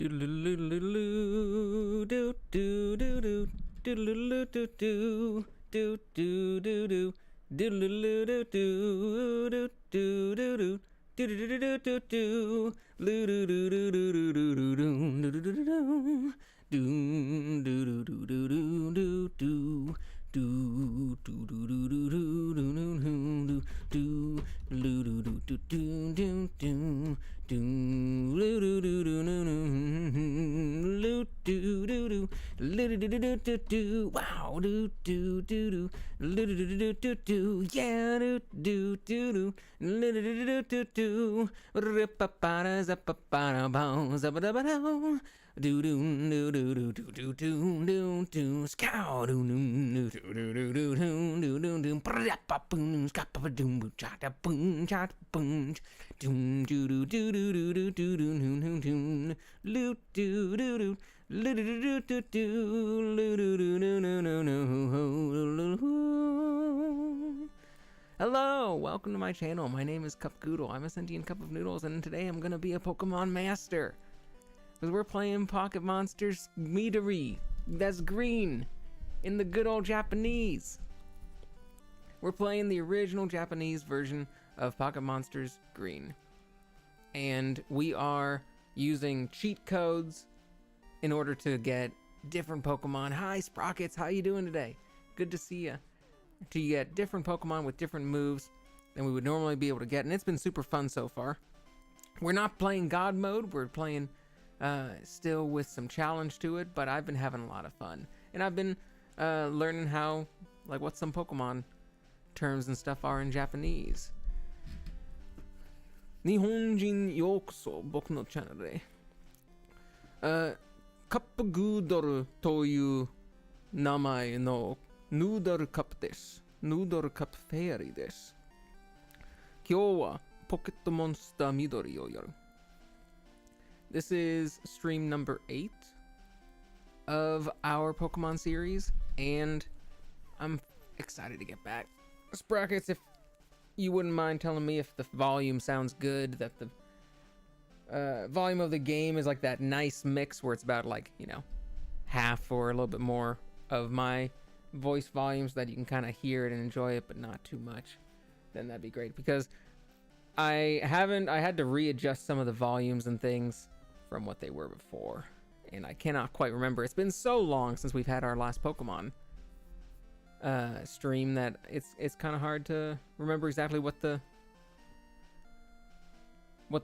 Wow, do do do do, do do do, yeah, do do do do, do do, ripapara zapapara bow zabadabada. Do do do do do do do do do do scow do do do do do do do do do prapa boom scapa doom chata boom chat boom doom do do do do do do do do do do do do do Hello, welcome to my channel. My name is Cup Goodle. I'm a sentient cup of noodles, and today I'm gonna be a Pokemon master. Because we're playing Pocket Monsters Midori. That's green in the good old Japanese. We're playing the original Japanese version of Pocket Monsters Green. And we are using cheat codes in order to get different Pokemon. Hi, Sprockets. How you doing today? Good to see you. To get different Pokemon with different moves than we would normally be able to get. And it's been super fun so far. We're not playing God mode. We're playing still with some challenge to it, but I've been having a lot of fun. And I've been learning how, like, what some Pokemon terms and stuff are in Japanese. 日本人ようこそ僕のチャンネルへ。カップグードルという名前のヌードルカップです。ヌードルカップフェアリーです。今日はポケットモンスター緑をやる。This is stream number 8 of our Pokemon series, and I'm excited to get back. Sprockets, if you wouldn't mind telling me if the volume sounds good, that the volume of the game is like that nice mix where it's about, like, you know, half or a little bit more of my voice volume so that you can kind of hear it and enjoy it, but not too much, then that'd be great. Because I had to readjust some of the volumes and things from what they were before, and I cannot quite remember. It's been so long since we've had our last Pokemon stream that it's kind of hard to remember exactly what the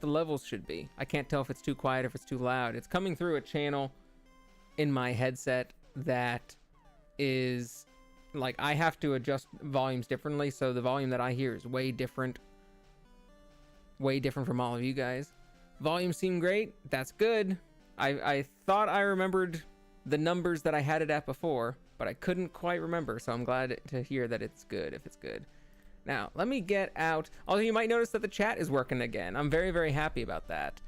levels should be. I can't tell if it's too quiet, if it's too loud. It's coming through a channel in my headset that is like, I have to adjust volumes differently, so the volume that I hear is way different from all of you guys. Volume seemed great. That's good. I thought I remembered the numbers that I had it at before, but I couldn't quite remember, so I'm glad to hear that it's good, if it's good. Now, let me get out. Although you might notice that the chat is working again. I'm very, very happy about that.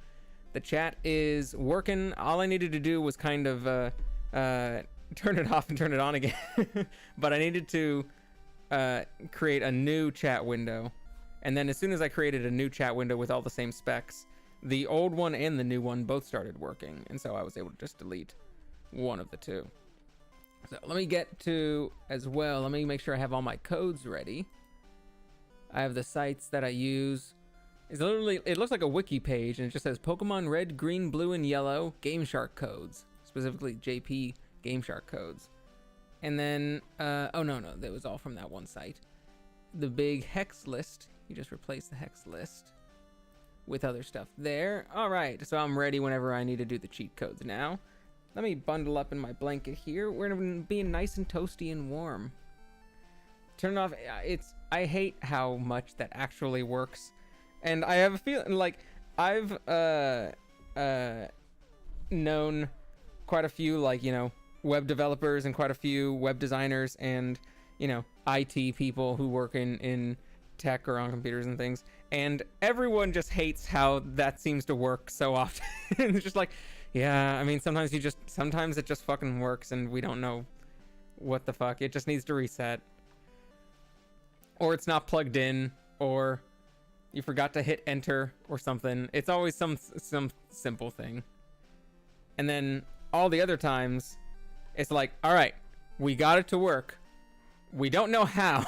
The chat is working. All I needed to do was kind of turn it off and turn it on again. But I needed to create a new chat window. And then as soon as I created a new chat window with all the same specs, the old one and the new one both started working. And so I was able to just delete one of the two. So let me get to, as well, let me make sure I have all my codes ready. I have the sites that I use. It's literally, it looks like a wiki page, and it just says Pokemon Red, Green, Blue, and Yellow Game Shark codes. Specifically JP Game Shark codes. And then, oh no, that was all from that one site. The big hex list. You just replace the hex list with other stuff there. All right, so I'm ready whenever I need to do the cheat codes now. Let me bundle up in my blanket here. We're gonna be nice and toasty and warm. Turn it off. I hate how much that actually works. And I have a feeling, like, I've known quite a few, like, you know, web developers and quite a few web designers and, you know, IT people who work in tech or on computers and things, and everyone just hates how that seems to work so often. It's just like, yeah, I mean, sometimes it just fucking works and we don't know what the fuck. It just needs to reset, or it's not plugged in, or you forgot to hit enter or something. It's always some simple thing. And then all the other times, it's like, all right, we got it to work. We don't know how.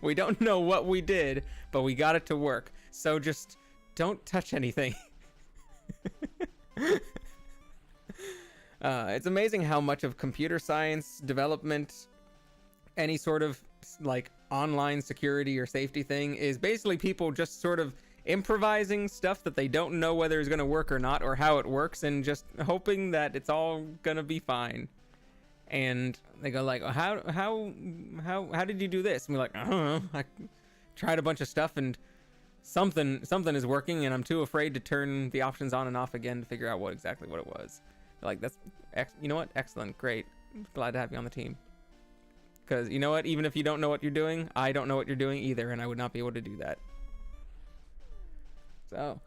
We don't know what we did, but we got it to work. So just don't touch anything. It's amazing how much of computer science development, any sort of like online security or safety thing, is basically people just sort of improvising stuff that they don't know whether it's going to work or not, or how it works, and just hoping that it's all going to be fine. And they go like, how did you do this? And we're like, I don't know. I tried a bunch of stuff and something is working, and I'm too afraid to turn the options on and off again to figure out exactly what it was. Like, that's, you know what? Excellent. Great. Glad to have you on the team. Because, you know what? Even if you don't know what you're doing, I don't know what you're doing either, and I would not be able to do that. So,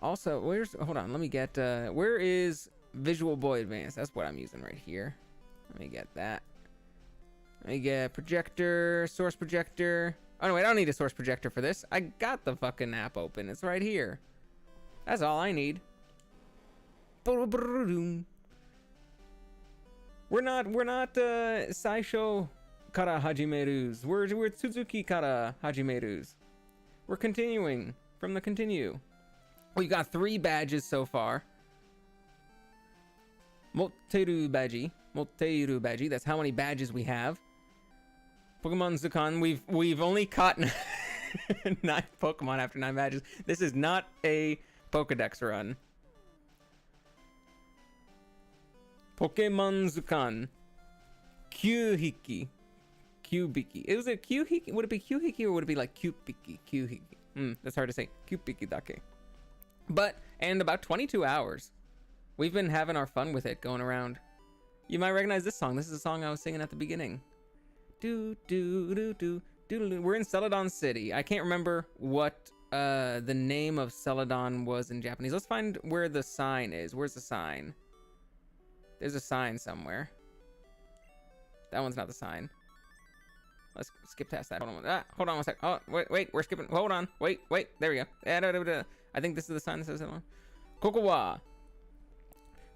also, hold on, let me get, where is Visual Boy Advanced? That's what I'm using right here. Let me get that. Let me get projector, source projector. Oh, no, wait, I don't need a source projector for this. I got the fucking app open. It's right here. That's all I need. We're not, Saisho kara hajimerus. We're Tsuzuki kara hajimerus. We're continuing from the continue. We got 3 badges so far. Motteru badge. That's how many badges we have. Pokemon Zukan. We've only caught 9 Pokemon after 9 badges. This is not a Pokedex run. Pokemon Zukan. Kyuhiki. Is it Kyuhiki? Would it be Kyuhiki or would it be like Kyupiki? Kyuhiki. That's hard to say. Kyupiki dake. But, and about 22 hours. We've been having our fun with it, going around. You might recognize this song. This is a song I was singing at the beginning. Do do do do do. We're in Celadon City. I can't remember what the name of Celadon was in Japanese. Let's find where the sign is. Where's the sign? There's a sign somewhere. That one's not the sign. Let's skip past that. Hold on one sec. Oh, wait, we're skipping. Hold on. Wait, there we go. I think this is the sign that says that one. Koko wa.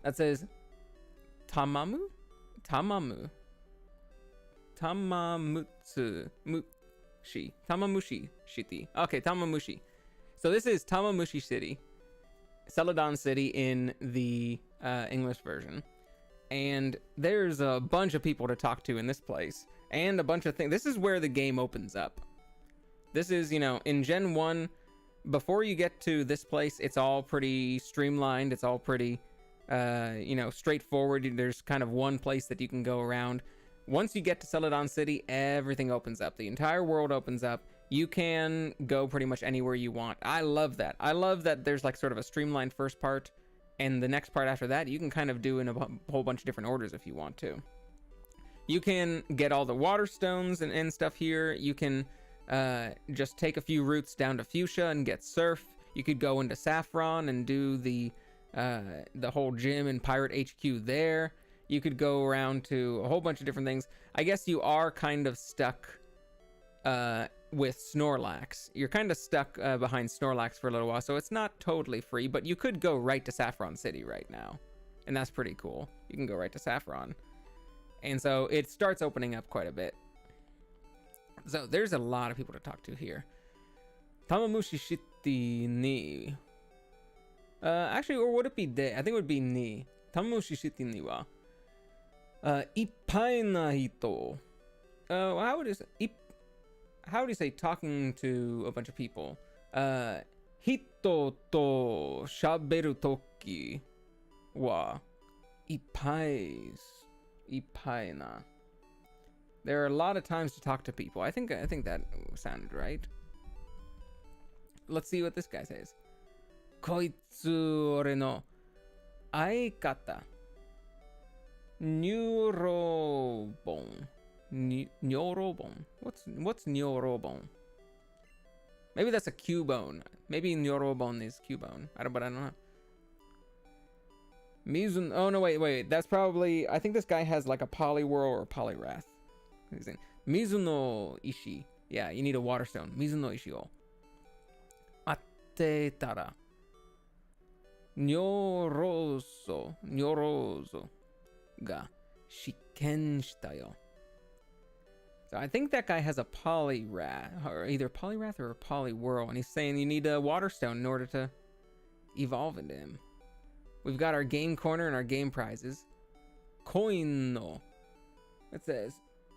That says Tamamutsu. Tamamushi City. Okay, Tamamushi. So this is Tamamushi City. Celadon City in the English version. And there's a bunch of people to talk to in this place. And a bunch of things. This is where the game opens up. This is, in Gen 1, before you get to this place, it's all pretty streamlined. It's all pretty, straightforward. There's kind of one place that you can go around. Once you get to Celadon City, everything opens up. The entire world opens up. You can go pretty much anywhere you want. I love that. I love that there's like sort of a streamlined first part. And the next part after that, you can kind of do in a whole bunch of different orders if you want to. You can get all the water stones and stuff here. You can just take a few routes down to Fuchsia and get Surf. You could go into Saffron and do the whole gym and Pirate HQ there. You could go around to a whole bunch of different things. I guess you are kind of stuck with Snorlax. You're kind of stuck behind Snorlax for a little while, so it's not totally free, but you could go right to Saffron City right now. And that's pretty cool. You can go right to Saffron. And so it starts opening up quite a bit. So there's a lot of people to talk to here. Tamamushi City ni. Actually, or would it be de? I think it would be ni. Tamamushi City ni wa. Ippai na hito. How would you say talking to a bunch of people? Hito to shaberu toki wa ippai na. There are a lot of times to talk to people. I think that sounded right. Let's see what this guy says. Koitsu ore no aikata. Nyorobon. Nyorobon. What's Nyorobon? Maybe that's a Cubone. Maybe Nyorobon is Cubone. But I don't know. Mizun. Oh no, wait. That's probably. I think this guy has like a Poliwhirl or a Poliwrath. Mizuno Ishi. Yeah, you need a water stone. Mizuno Ishi o. Atte tara. ニョロゾが試験したよ。So I think that guy has a Poliwrath, or either Poliwrath or a Poliwhirl, and he's saying you need a Water Stone in order to evolve into him. We've got our game corner and our game prizes. Koino. It says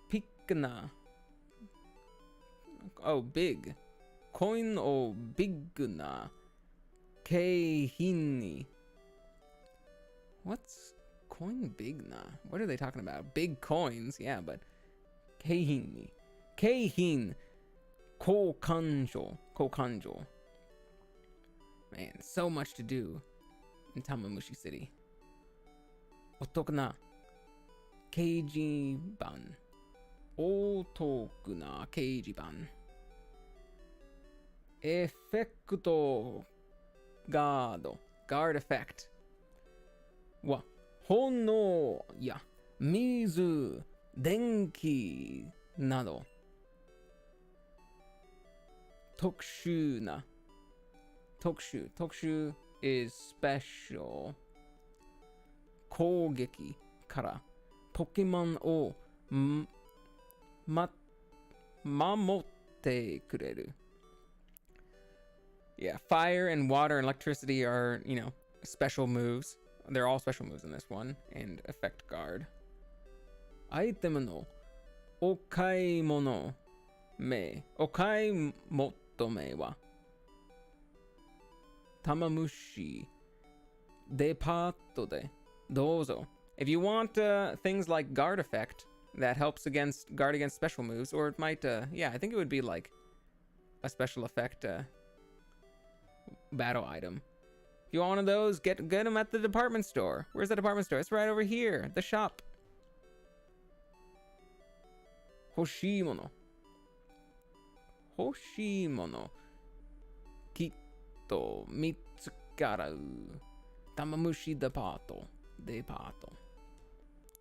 Pikna. Oh, big. Coin o bigna. Keihini. What's coin bigna? What are they talking about? Big coins, yeah, but Keihini. Keihin. Kokanjo. Man, so much to do in Tamamushi City. Otokuna. Keijiban. Otokuna Keijiban. Effecto guard effect. Wa hono ya mizu denki nado. Tokushu is special. Kogeki kara Pokemon o mamotte kureru. Yeah, fire and water and electricity are, special moves. They're all special moves in this one. And effect guard. Item no okaimoto me wa Tamamushi departo de dozo. If you want things like guard effect that helps guard against special moves, or it might, I think it would be like a special effect battle item. If you want one of those, get them at the department store. Where's the department store? It's right over here. The shop. Hoshimono. Kitto mitsukarau. Tamamushi departo.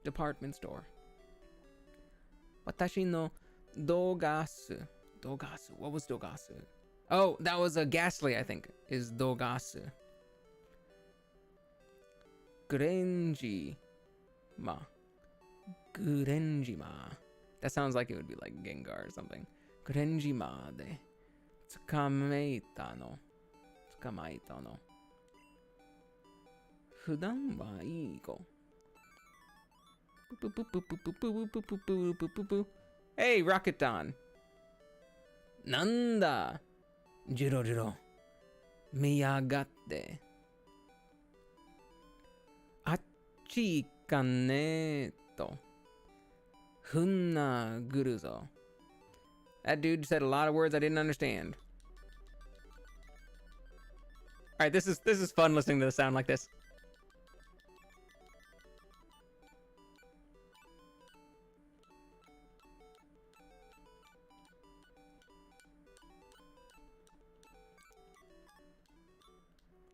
Department store. Watashi no dogasu. What was dogasu? Oh, that was a Ghastly, I think, is dogasu. Gurenji ma. That sounds like it would be like Gengar or something. Gurenji ma de tsukamaita no. Fudan wa ii go. Hey, Rocket Don. Nanda. Jiro. Miyagatte. Achi ikane to. Hunna guruzo. That dude said a lot of words I didn't understand. Alright, this is fun listening to the sound like this.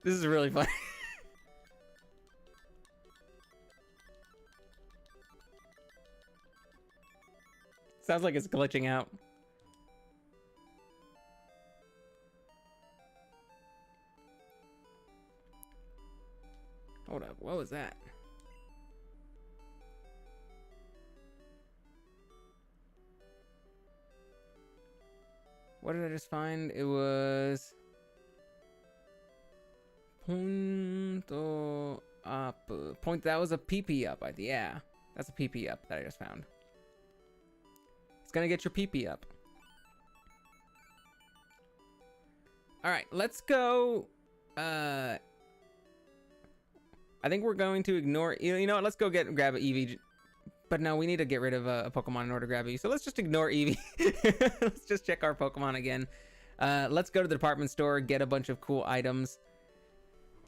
This is really funny. Sounds like it's glitching out. Hold up, what was that? What did I just find? It was Punto up. That was a PP up. Yeah, that's a PP up that I just found. It's gonna get your PP up. All right, let's go. I think we're going to ignore. You know what? Let's go grab an Eevee. But no, we need to get rid of a Pokemon in order to grab Eevee. So let's just ignore Eevee. Let's just check our Pokemon again. Let's go to the department store, get a bunch of cool items.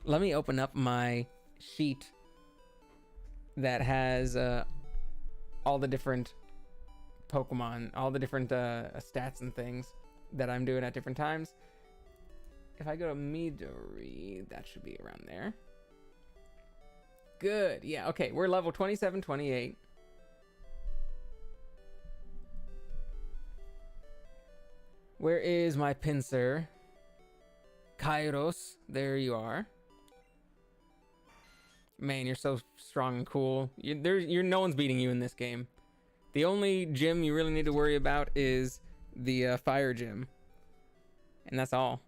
Let me open up my sheet that has all the different Pokemon, all the different stats and things that I'm doing at different times. If I go to Midori, that should be around there. Good. Yeah, okay. We're level 27, 28. Where is my pincer? Kairos. There you are. Man, you're so strong and cool. You're no one's beating you in this game. The only gym you really need to worry about is the fire gym. And that's all.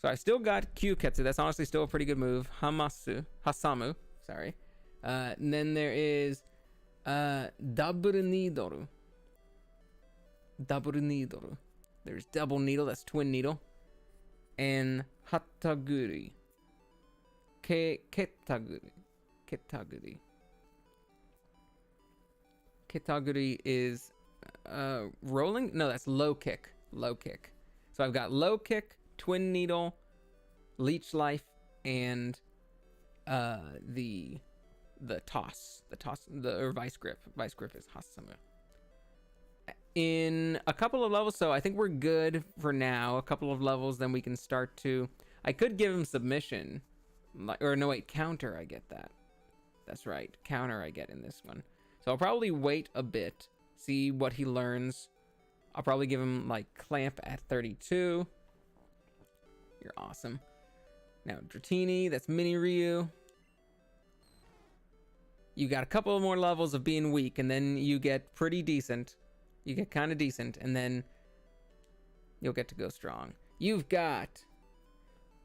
So I still got Kyuketsu. That's honestly still a pretty good move. Hasamu. Sorry. And then there is Double Needle. Double Needle. There's Double Needle. That's Twin Needle. And Hataguri. Ketaguri. Ketaguri is rolling? No, that's low kick. Low kick. So I've got low kick, twin needle, leech life, and the toss. Or vice grip. Vice grip is Hasamu. In a couple of levels, so I think we're good for now. A couple of levels, then we can start to... I could give him submission. Or no, wait, counter, I get that. That's right, counter I get in this one. So I'll probably wait a bit, see what he learns. I'll probably give him, like, clamp at 32. You're awesome. Now, Dratini, that's Mini Ryu. You got a couple of more levels of being weak, and then you get pretty decent. You get kind of decent, and then you'll get to go strong. You've got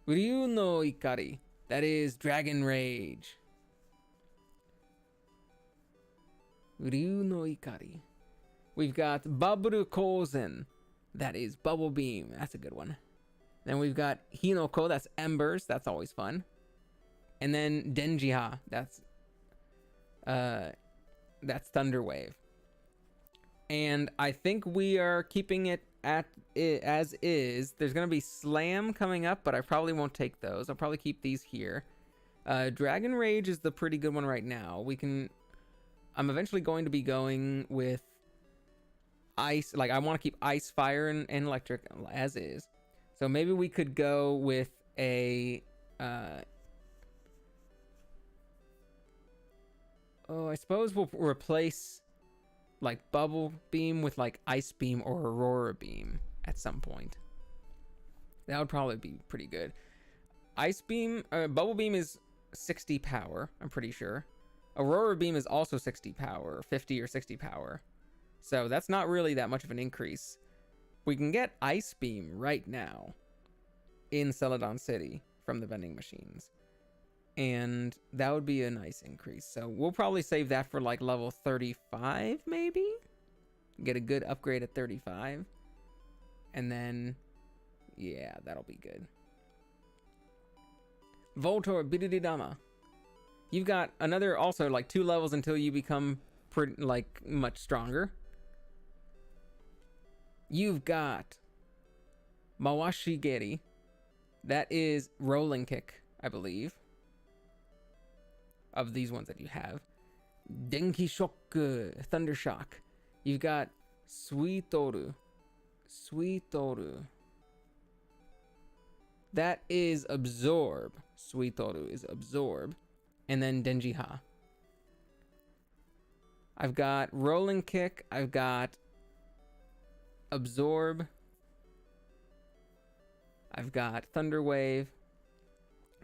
Ryu no Ikari. That is Dragon Rage. Ryu no Ikari. We've got Baburu Kozen. That is Bubble Beam. That's a good one. Then we've got Hinoko. That's Embers. That's always fun. And then Denjiha. That's Thunder Wave. And I think we are keeping it at it as is. There's going to be Slam coming up, but I probably won't take those. I'll probably keep these here. Dragon Rage is the pretty good one right now. I'm eventually going to be going with Ice. Like, I want to keep Ice, Fire, and Electric as is. So maybe we could go with a... I suppose we'll replace... like Bubble Beam with like Ice Beam or Aurora Beam at some point. That would probably be pretty good. Ice Beam, Bubble Beam is 60 power, I'm pretty sure. Aurora Beam is also 60 power, 50 or 60 power. So that's not really that much of an increase. We can get Ice Beam right now in Celadon City from the vending machines. And that would be a nice increase. So we'll probably save that for like level 35, maybe? Get a good upgrade at 35. And then, yeah, that'll be good. Voltor Bidididama. You've got another, also like 2 levels until you become pretty, like, much stronger. You've got Mawashigeri. That is Rolling Kick, I believe. Of these ones that you have. Denki Shock, Thunder Shock. You've got Suitoru. That is Absorb. Suitoru is Absorb. And then Denjiha. I've got Rolling Kick. I've got Absorb. I've got Thunder Wave.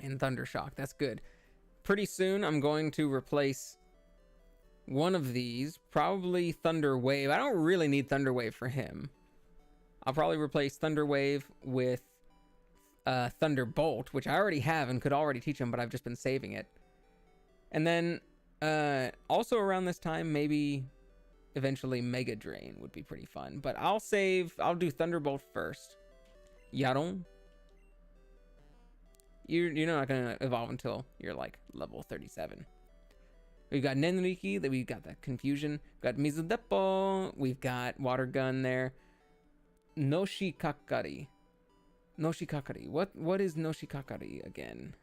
And Thunder Shock. That's good. Pretty soon, I'm going to replace one of these. Probably Thunder Wave. I don't really need Thunder Wave for him. I'll probably replace Thunder Wave with Thunderbolt, which I already have and could already teach him, but I've just been saving it. And then, also around this time, maybe eventually Mega Drain would be pretty fun. But I'll do Thunderbolt first. Yaron. You're not going to evolve until you're like level 37. We've got Nenriki, we've got that Confusion. We've got Mizudeppo, we've got Water Gun there. Noshikakari. What is Noshikakari again?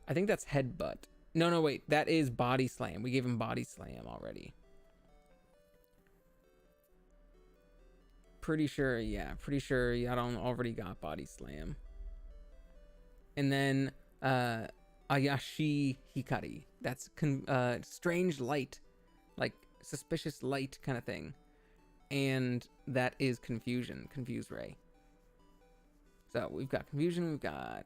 I think that's Headbutt. No, wait. That is Body Slam. We gave him Body Slam already. Pretty sure Yaron already got Body Slam. And then Ayashi Hikari. That's strange light. Like suspicious light kind of thing. And that is Confusion. Confuse Ray. So we've got Confusion. We've got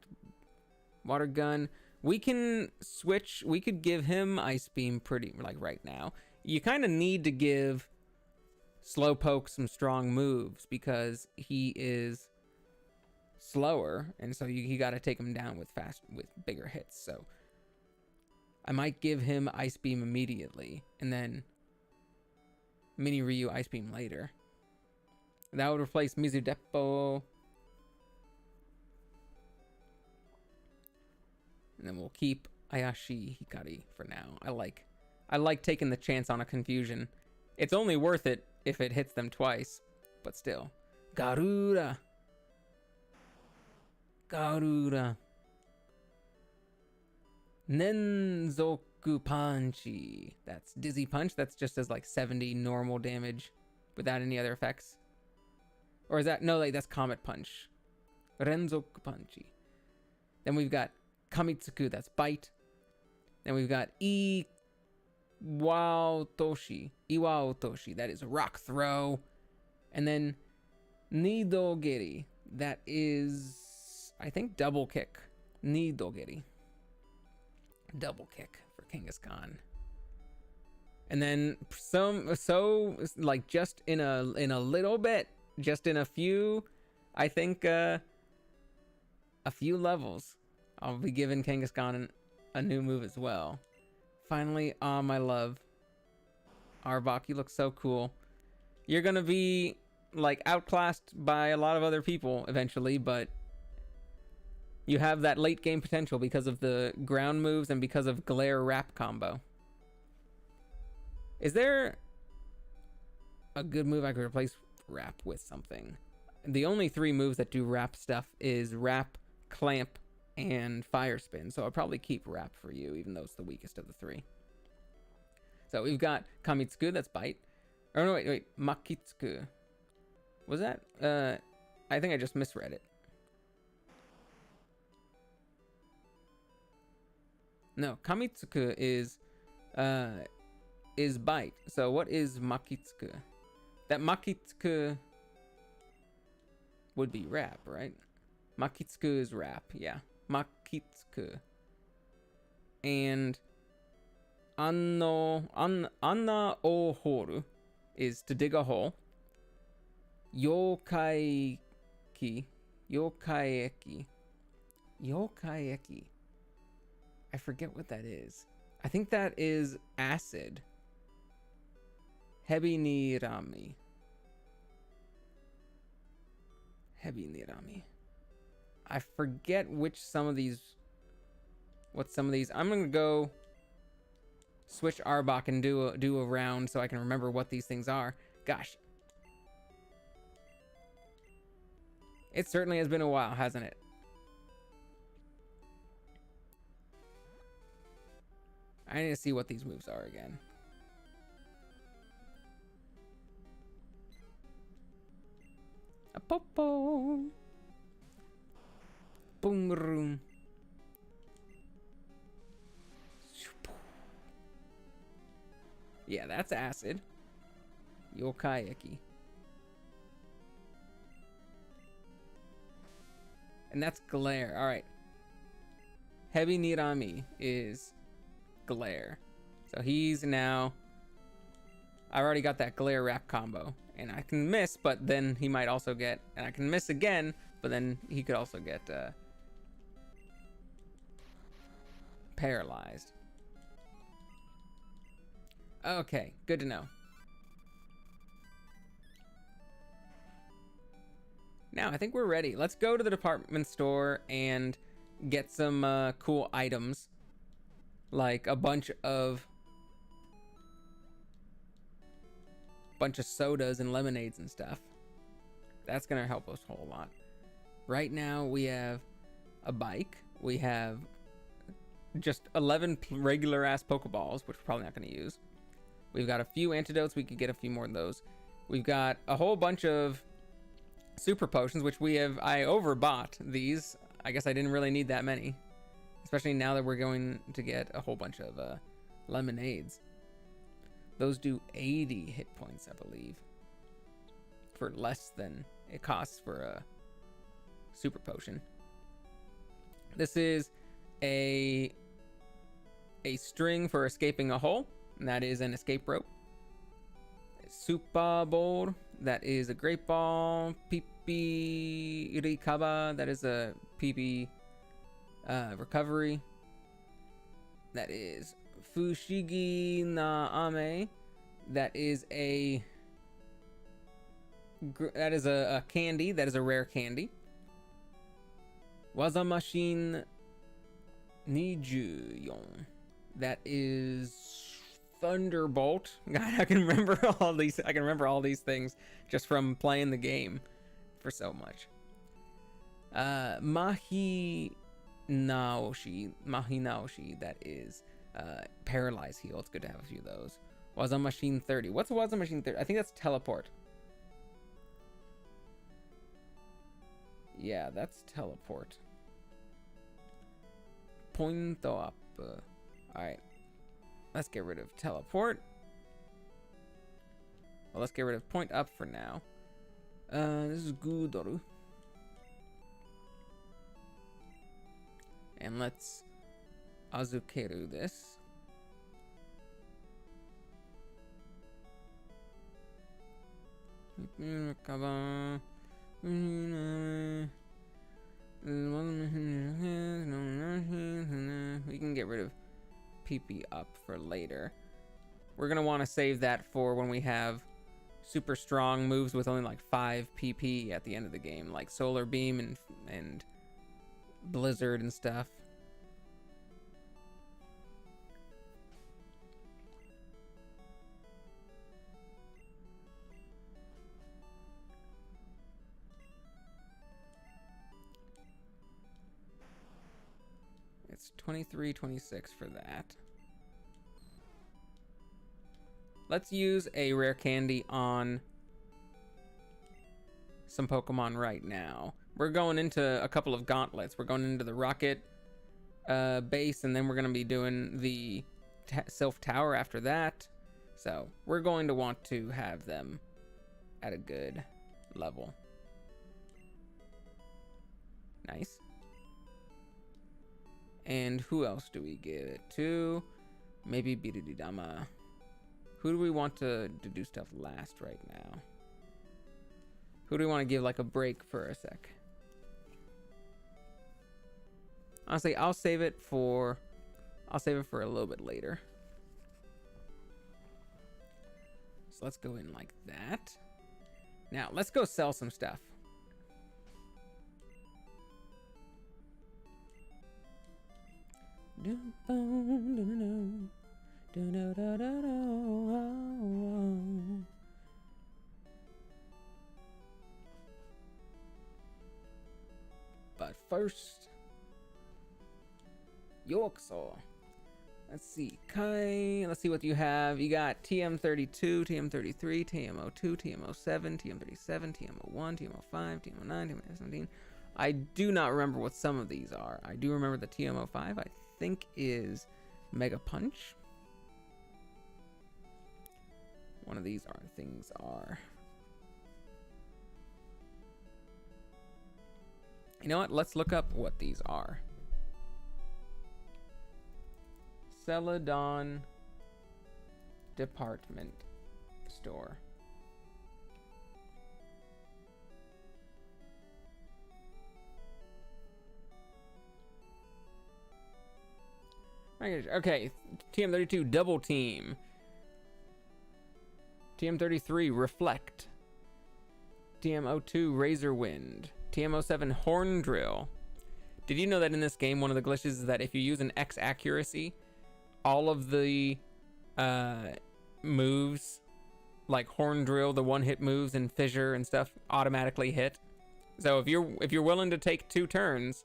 Water Gun. We can switch. We could give him Ice Beam pretty, like, right now. You kind of need to give Slowpoke some strong moves because he is slower, and so you got to take him down with bigger hits. So I might give him Ice Beam immediately, and then Mini Ryu Ice Beam later. That would replace Mizudepo. And then we'll keep Ayashi Hikari for now. I like taking the chance on a confusion. It's only worth it if it hits them twice, but still. Garuda. Nenzoku Panchi. That's Dizzy Punch. That's just as like 70 normal damage without any other effects. Or is that, no, like that's Comet Punch. Renzoku Panchi. Then we've got Kamitsuku, that's Bite. Then we've got Iwaotoshi, that is Rock Throw. And then Nidogiri, that is, I think, Double Kick. Nidogiri. Double Kick for Kangaskhan. And then like just in a little bit, just in a few, I think a few levels, I'll be giving Kangaskhan a new move as well. Finally, my love. Arbok, you look so cool. You're gonna be like outclassed by a lot of other people eventually, but you have that late game potential because of the ground moves and because of Glare Wrap combo. Is there a good move I could replace Wrap with something? The only 3 moves that do Wrap stuff is Wrap, Clamp, and Fire Spin, so I'll probably keep Wrap for you, even though it's the weakest of the 3. So we've got Kamitsuku, that's Bite. Oh no, wait, Makitsuku. Was that? I think I just misread it. No, Kamitsuku is Bite. So what is Makitsuku? That Makitsuku would be Wrap, right? Makitsuku is Wrap, yeah. Makitsuku. And Anna o is to dig a hole. Yokaeki. I forget what that is. I think that is acid. Hebi Nirami. I forget what some of these. I'm gonna go switch Arbok and do a round so I can remember what these things are. Gosh. It certainly has been a while, hasn't it? I need to see what these moves are again. A popo. Boom. Yeah, that's acid. Yokaeki. And that's glare. All right. Hebi Nirami is glare. So he's now... I already got that glare wrap combo. And I can miss, but then he might also get... And I can miss again, but then he could also get paralyzed. Okay, good to know. Now, I think we're ready. Let's go to the department store and get some cool items. Like a bunch of sodas and lemonades and stuff. That's gonna help us a whole lot. Right now, we have a bike. We have just 11 regular-ass Pokeballs, which we're probably not gonna use. We've got a few antidotes. We could get a few more of those. We've got a whole bunch of super potions, which I overbought these. I guess I didn't really need that many, especially now that we're going to get a whole bunch of lemonades. Those do 80 hit points, I believe, for less than it costs for a super potion. This is a string for escaping a hole, and that is an escape rope. Super Bowl, that is a great ball. Pipi Irikaba, that is a PP recovery. That is Fushigi na Ame, that is a candy, that is a rare candy. Waza Machine Nijuyon, that is Thunderbolt. God, I can remember all these. I can remember all these things just from playing the game for so much. Mahi Naoshi, that is Paralyze Heal. It's good to have a few of those. Waza Machine 30. What's Waza Machine 30? I think that's Teleport. Yeah, that's Teleport. Point up. Alright. Let's get rid of Teleport. Well, let's get rid of Point Up for now. This is Goodle. And let's Azukeru this. We can get rid of PP up for later. We're gonna want to save that for when we have super strong moves with only like 5 PP at the end of the game, like Solar Beam and Blizzard and stuff. It's 23-26 for that. Let's use a rare candy on some Pokemon right now. We're going into a couple of gauntlets. We're going into the Rocket base, and then we're going to be doing the Sylph Tower after that. So we're going to want to have them at a good level. Nice. And who else do we give it to? Maybe Birididama. Who do we want to do stuff last right now? Who do we want to give like a break for a sec? Honestly, I'll save it for a little bit later. So let's go in like that. Now let's go sell some stuff. But first, yo ko so. Let's see, Kai. Let's see what you have. You got TM32, TM33, TM02, TM07, TM37, TM01, TM05, TM09, TM17. I do not remember what some of these are. I do remember the TM05, I think is Mega Punch. One of these things are. You know what? Let's look up what these are. Celadon Department Store. Okay, TM32 Double Team. TM33 Reflect. TM02 Razor Wind. TM07 Horn Drill. Did you know that in this game, one of the glitches is that if you use an X accuracy, all of the moves, like Horn Drill, the one-hit moves and Fissure and stuff, automatically hit. So if you're willing to take 2 turns,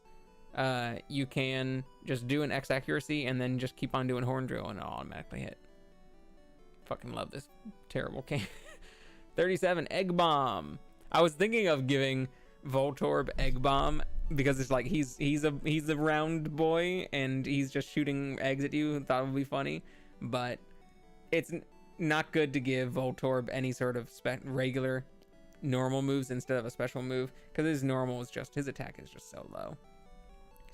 you can just do an X accuracy and then just keep on doing Horn Drill and it'll automatically hit. Fucking love this terrible game. 37 Egg Bomb. I was thinking of giving Voltorb Egg Bomb because it's like he's a round boy and he's just shooting eggs at you. Thought it would be funny, but it's not good to give Voltorb any sort of regular normal moves instead of a special move, because his normal is just, his attack is just so low.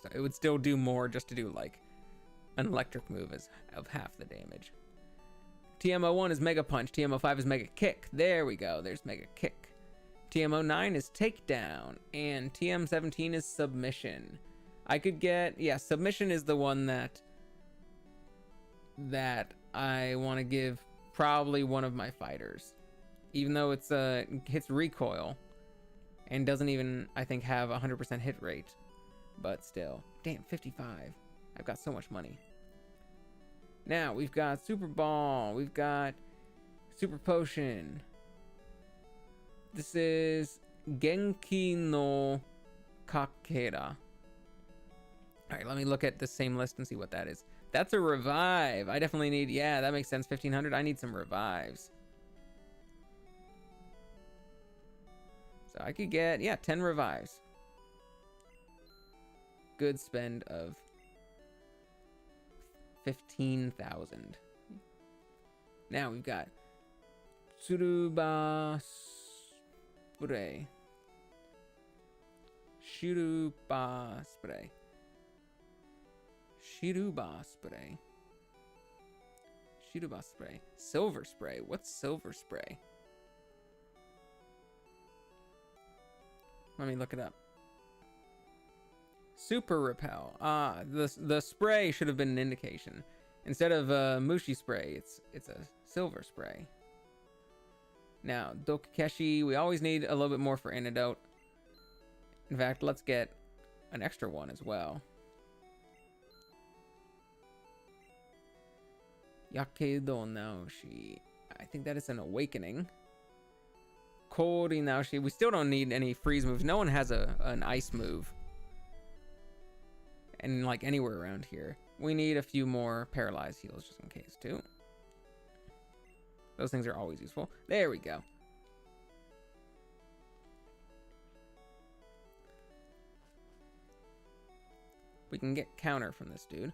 So it would still do more just to do like an electric move of half the damage. TMO1 is Mega Punch. TMO5 is Mega Kick. There we go. There's Mega Kick. TMO9 is Takedown. And TM17 is Submission. I could get... Yeah, Submission is the one that I want to give probably one of my fighters. Even though it's hits recoil. And doesn't even, I think, have 100% hit rate. But still. Damn, 55. I've got so much money. Now, we've got Super Ball. We've got Super Potion. This is Genki no Kakera. Alright, let me look at the same list and see what that is. That's a revive. I definitely need... Yeah, that makes sense. 1,500. I need some revives. So I could get... Yeah, 10 revives. Good spend of 15,000. Now we've got Tsuruba Spray. Shiruba Spray. Shiruba Spray. Shiruba Spray. Silver Spray. What's Silver Spray? Let me look it up. Super Repel. Ah, the spray should have been an indication. Instead of Mushi Spray, it's a Silver Spray. Now, Dokukeshi, we always need a little bit more for Antidote. In fact, let's get an extra one as well. Yakedo Naoshi. I think that is an Awakening. Kori Naoshi. We still don't need any freeze moves. No one has an ice move. And like anywhere around here. We need a few more paralyzed heals just in case too. Those things are always useful. There we go. We can get counter from this dude.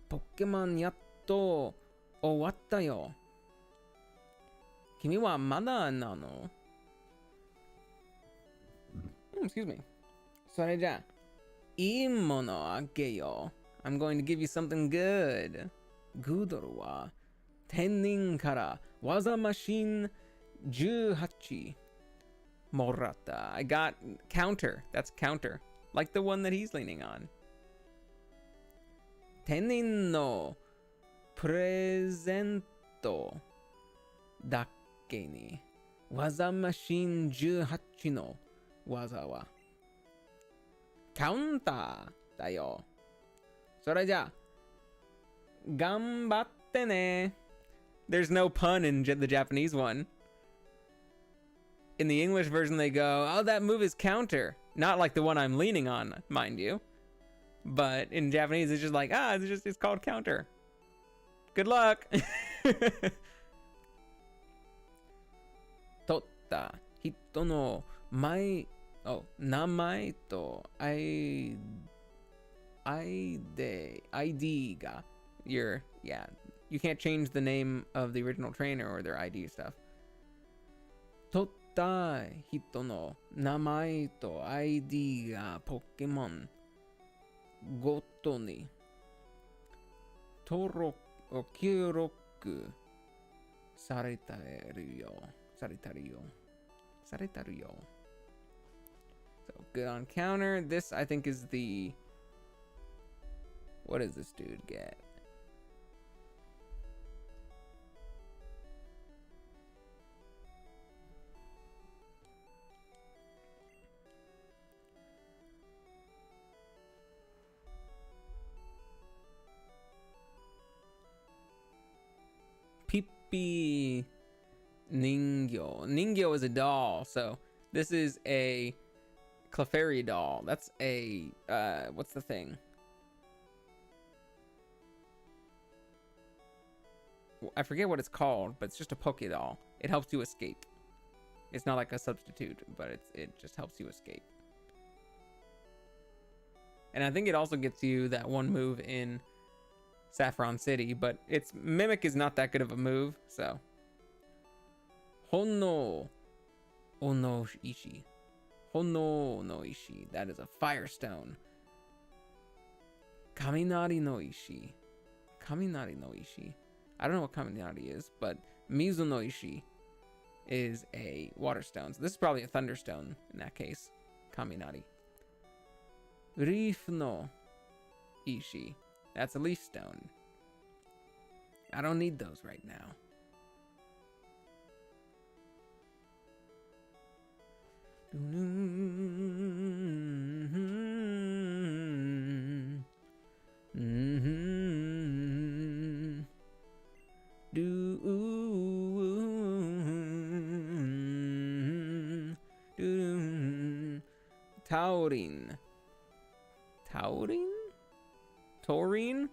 Pokemon yatto owatta yo. Kimi wa mada nano? Excuse me. それじゃ、いいものあげよう。I'm going to give you something good. Goodle は、天人から技マシン18もらった。I got counter. That's counter. Like the one that he's leaning on. 天人のプレゼントだけに、技マシン18の技は、カウンターだよ。それじゃ、頑張ってね。There's no pun in the Japanese one. In the English version, they go, oh, that move is counter. Not like the one I'm leaning on, mind you. But in Japanese, it's just like, it's called counter. Good luck. 取った人の名前とID が you can't change the name of the original trainer or their ID stuff. 取った人の名前と ID がポケモンごとに記録されてるよ。So good on counter. This I think is the... What does this dude get? Pippi Ningyo. Ningyo is a doll, so this is a Clefairy doll. That's a what's the thing? I forget what it's called, but it's just a Poke doll. It helps you escape. It's not like a substitute, but it just helps you escape. And I think it also gets you that one move in Saffron City, but its Mimic is not that good of a move, so. Honno Ono Ishi. Hono no ishi. That is a firestone. Kaminari no ishi. Kaminari no ishi. I don't know what kaminari is, but Mizu no ishi is a water stone. So this is probably a thunderstone in that case. Kaminari. Reef no ishi. That's a leaf stone. I don't need those right now. Taurine. Taurine? Taurine?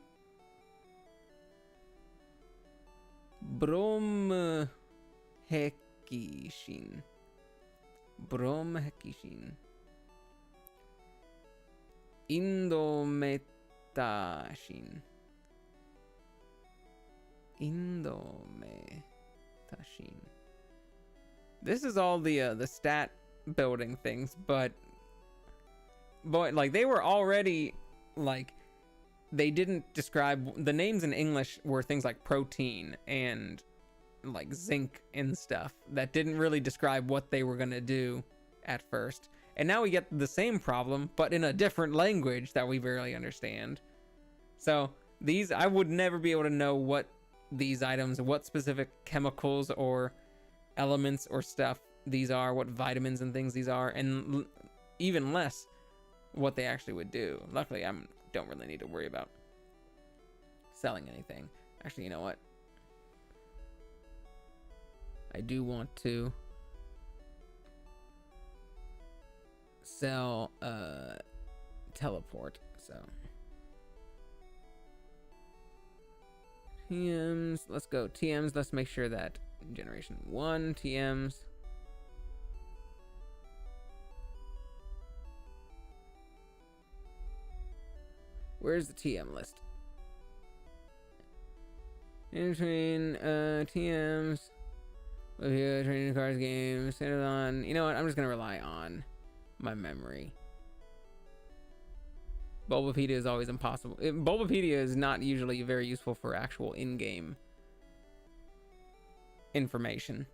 Bromhekishin. Bromhekishin. Indometashin. Indometashin. This is all the stat building things, but like they were already like they didn't describe the names in English were things like protein and like zinc and stuff that didn't really describe what they were gonna do at first. And now we get the same problem, but in a different language that we barely understand. So these, I would never be able to know what these items, what specific chemicals or elements or stuff these are, what vitamins and things these are, and even less what they actually would do. Luckily, I don't really need to worry about selling anything. Actually, you know what? I do want to sell teleport, so TMs, let's go TMs. Let's make sure that generation 1 TMs. Where's the TM list? In between TMs, training cards, games, on. You know what? I'm just gonna rely on my memory. Bulbapedia is always impossible. Bulbapedia is not usually very useful for actual in-game information.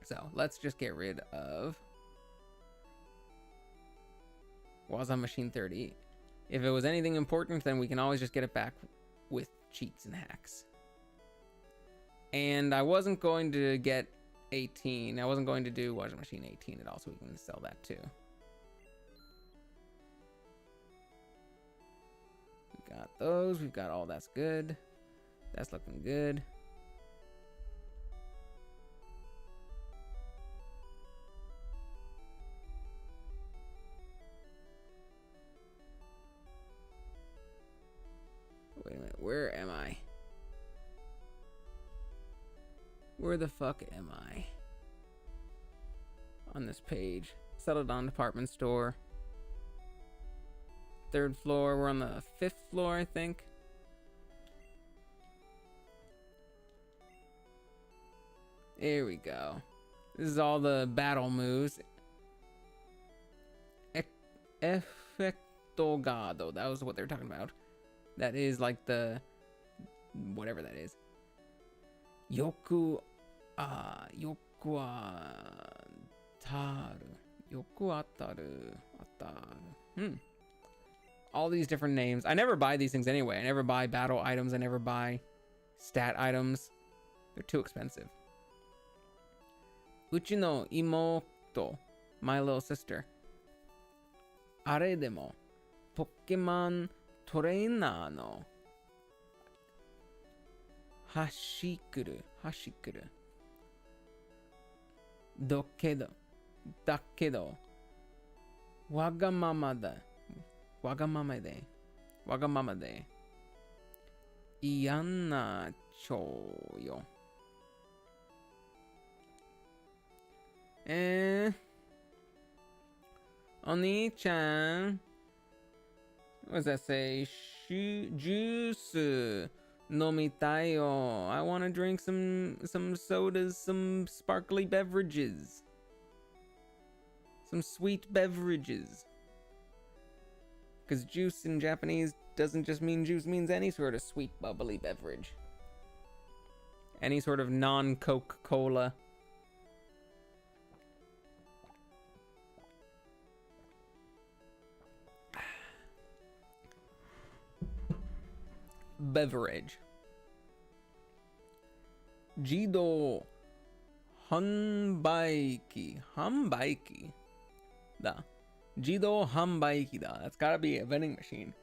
So let's just get rid of Waza Machine 30. If it was anything important, then we can always just get it back with cheats and hacks. And I wasn't going to get 18. I wasn't going to do Waza Machine 18 at all, so we can sell that too. We got those. We've got all that's good. That's looking good. Wait a minute, where am I? Where the fuck am I? On this page. Settled on department store. 3rd floor. We're on the 5th floor, I think. There we go. This is all the battle moves. Effectogado. That was what they were talking about. That is like the whatever that is. Yoku ataru. Yoku ataru. All these different names. I never buy these things anyway. I never buy battle items. I never buy stat items. They're too expensive. Uchi no imoto, my little sister. Are demo Pokemon Trainer no Hashikuru. Dakedo. Wagamama de. Iyanna choyo. Oni-chan. What does that say? Juice. Nomitai yo. I want to drink some sodas, some sparkly beverages. Some sweet beverages. Because juice in Japanese doesn't just mean juice, it means any sort of sweet, bubbly beverage. Any sort of non-Coca-Cola. Beverage. Jido Hanbaiki. Hanbaiki. Da. Jido Hanbaiki da. That's gotta be a vending machine.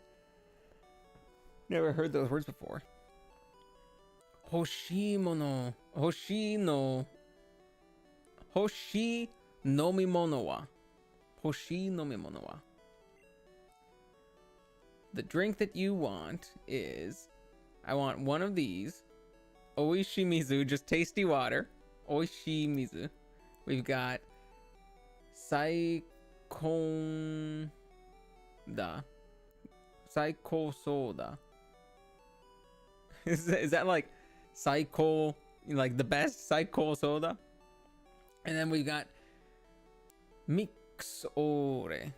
Never heard those words before. Hoshimono. Hoshi nomimono wa. Hoshi nomimono wa. The drink that you want is, I want one of these. Oishimizu, just tasty water. Oishimizu. We've got Saikon da. Saiko soda. Is that like Saiko, like the best Saiko soda? And then we've got Mixore.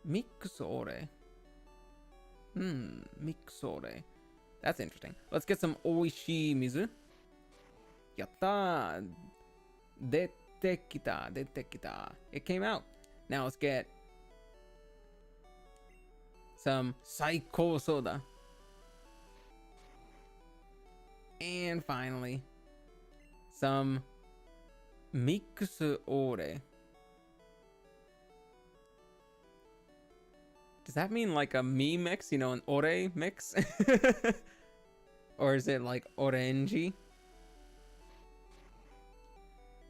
Mixore. Mixore. That's interesting. Let's get some oishii mizu. Yatta! Dette kita, dette kita. It came out. Now let's get some Saiko soda. And finally, some Mixore. Does that mean like a me mix? You know, an ore mix? Or is it like orangey?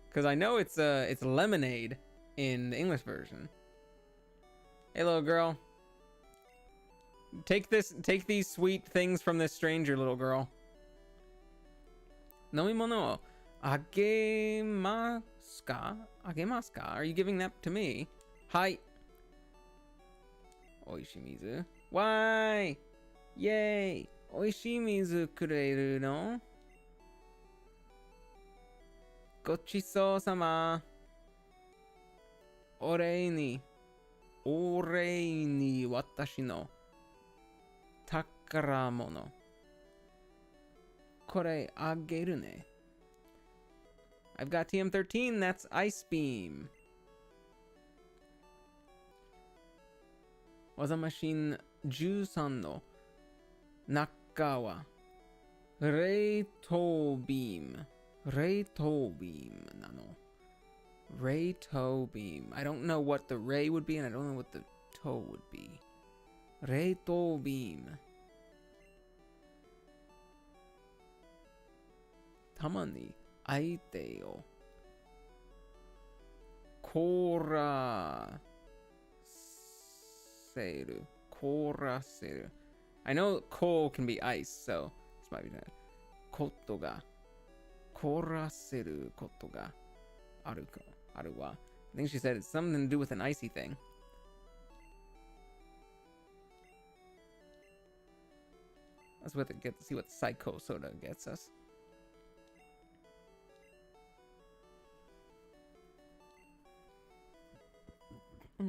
Because I know it's lemonade in the English version. Hey, little girl. Take these sweet things from this stranger, little girl. Nomimono o agemasu ka? Agemasu ka? Are you giving that to me? Hi. Oishimizu. Why? Yay! Oishimizu kureru no? Gochiso sama. Ore ni watashi no takaramono. Kore ageru ne. I've got TM13, that's Ice Beam. Waza Machine 13の中は冷凍ビーム。冷凍ビームなの。冷凍ビーム。I don't know what the ray would be and I don't know what the toe would be. 冷凍ビーム。たまに相手を凍らせる。凍らせる。I know coal can be ice, so this might be that. ことが凍らせることがあるか。あるわ。I think she said it's something to do with an icy thing. Let's see what Psycho Soda gets us.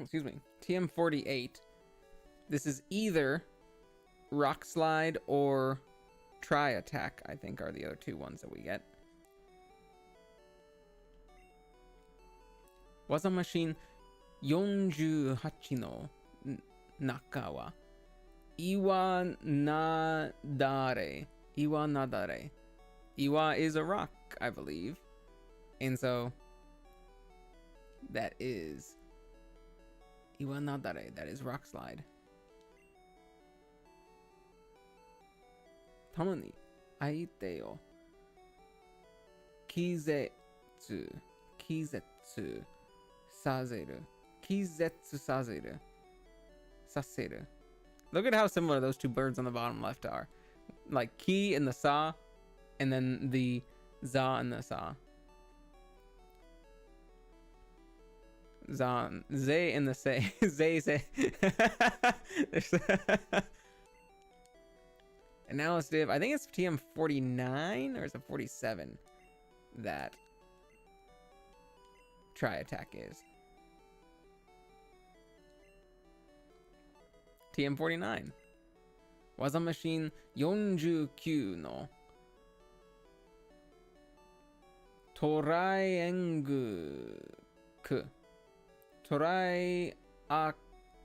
Excuse me. TM48. This is either Rock Slide or Try Attack, I think, are the other two ones that we get. Waza Machine 48の中は岩なだれ。岩なだれ。Iwa is a rock, I believe. And so that is Iwa nadare, that is rock slide. Tamani aite o kizetsu saseru. Kizetsu saseru. Look at how similar those two birds on the bottom left are. Like ki and the sa, and then the za and the sa. Zan, ze and the say. Ze. And now let's do, I think it's TM49 or is it 47 that Try Attack is. TM49 技マシン49のトライエングクトライア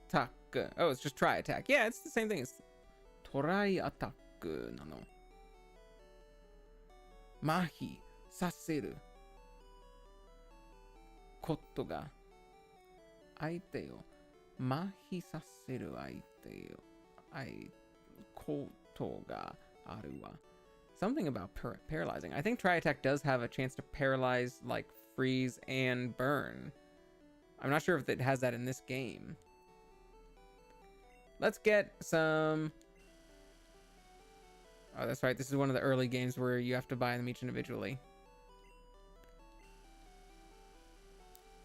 タック Oh, it's just try attack. Yeah, it's the same thing as トライアタックなの。麻痺させることが相手を麻痺させる相手をことがあるわ。Something about paralyzing. I think Tri Attack does have a chance to paralyze, like freeze and burn. I'm not sure if it has that in this game. Let's get some... Oh, that's right. This is one of the early games where you have to buy them each individually.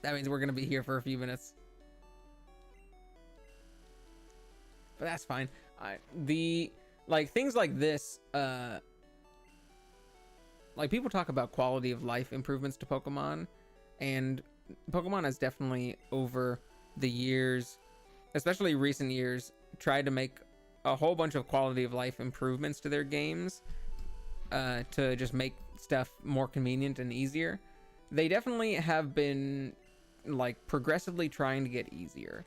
That means we're going to be here for a few minutes. But that's fine. Things like this, like people talk about quality of life improvements to Pokemon, and Pokemon has definitely over the years, especially recent years, tried to make a whole bunch of quality of life improvements to their games to just make stuff more convenient and easier. They definitely have been like progressively trying to get easier.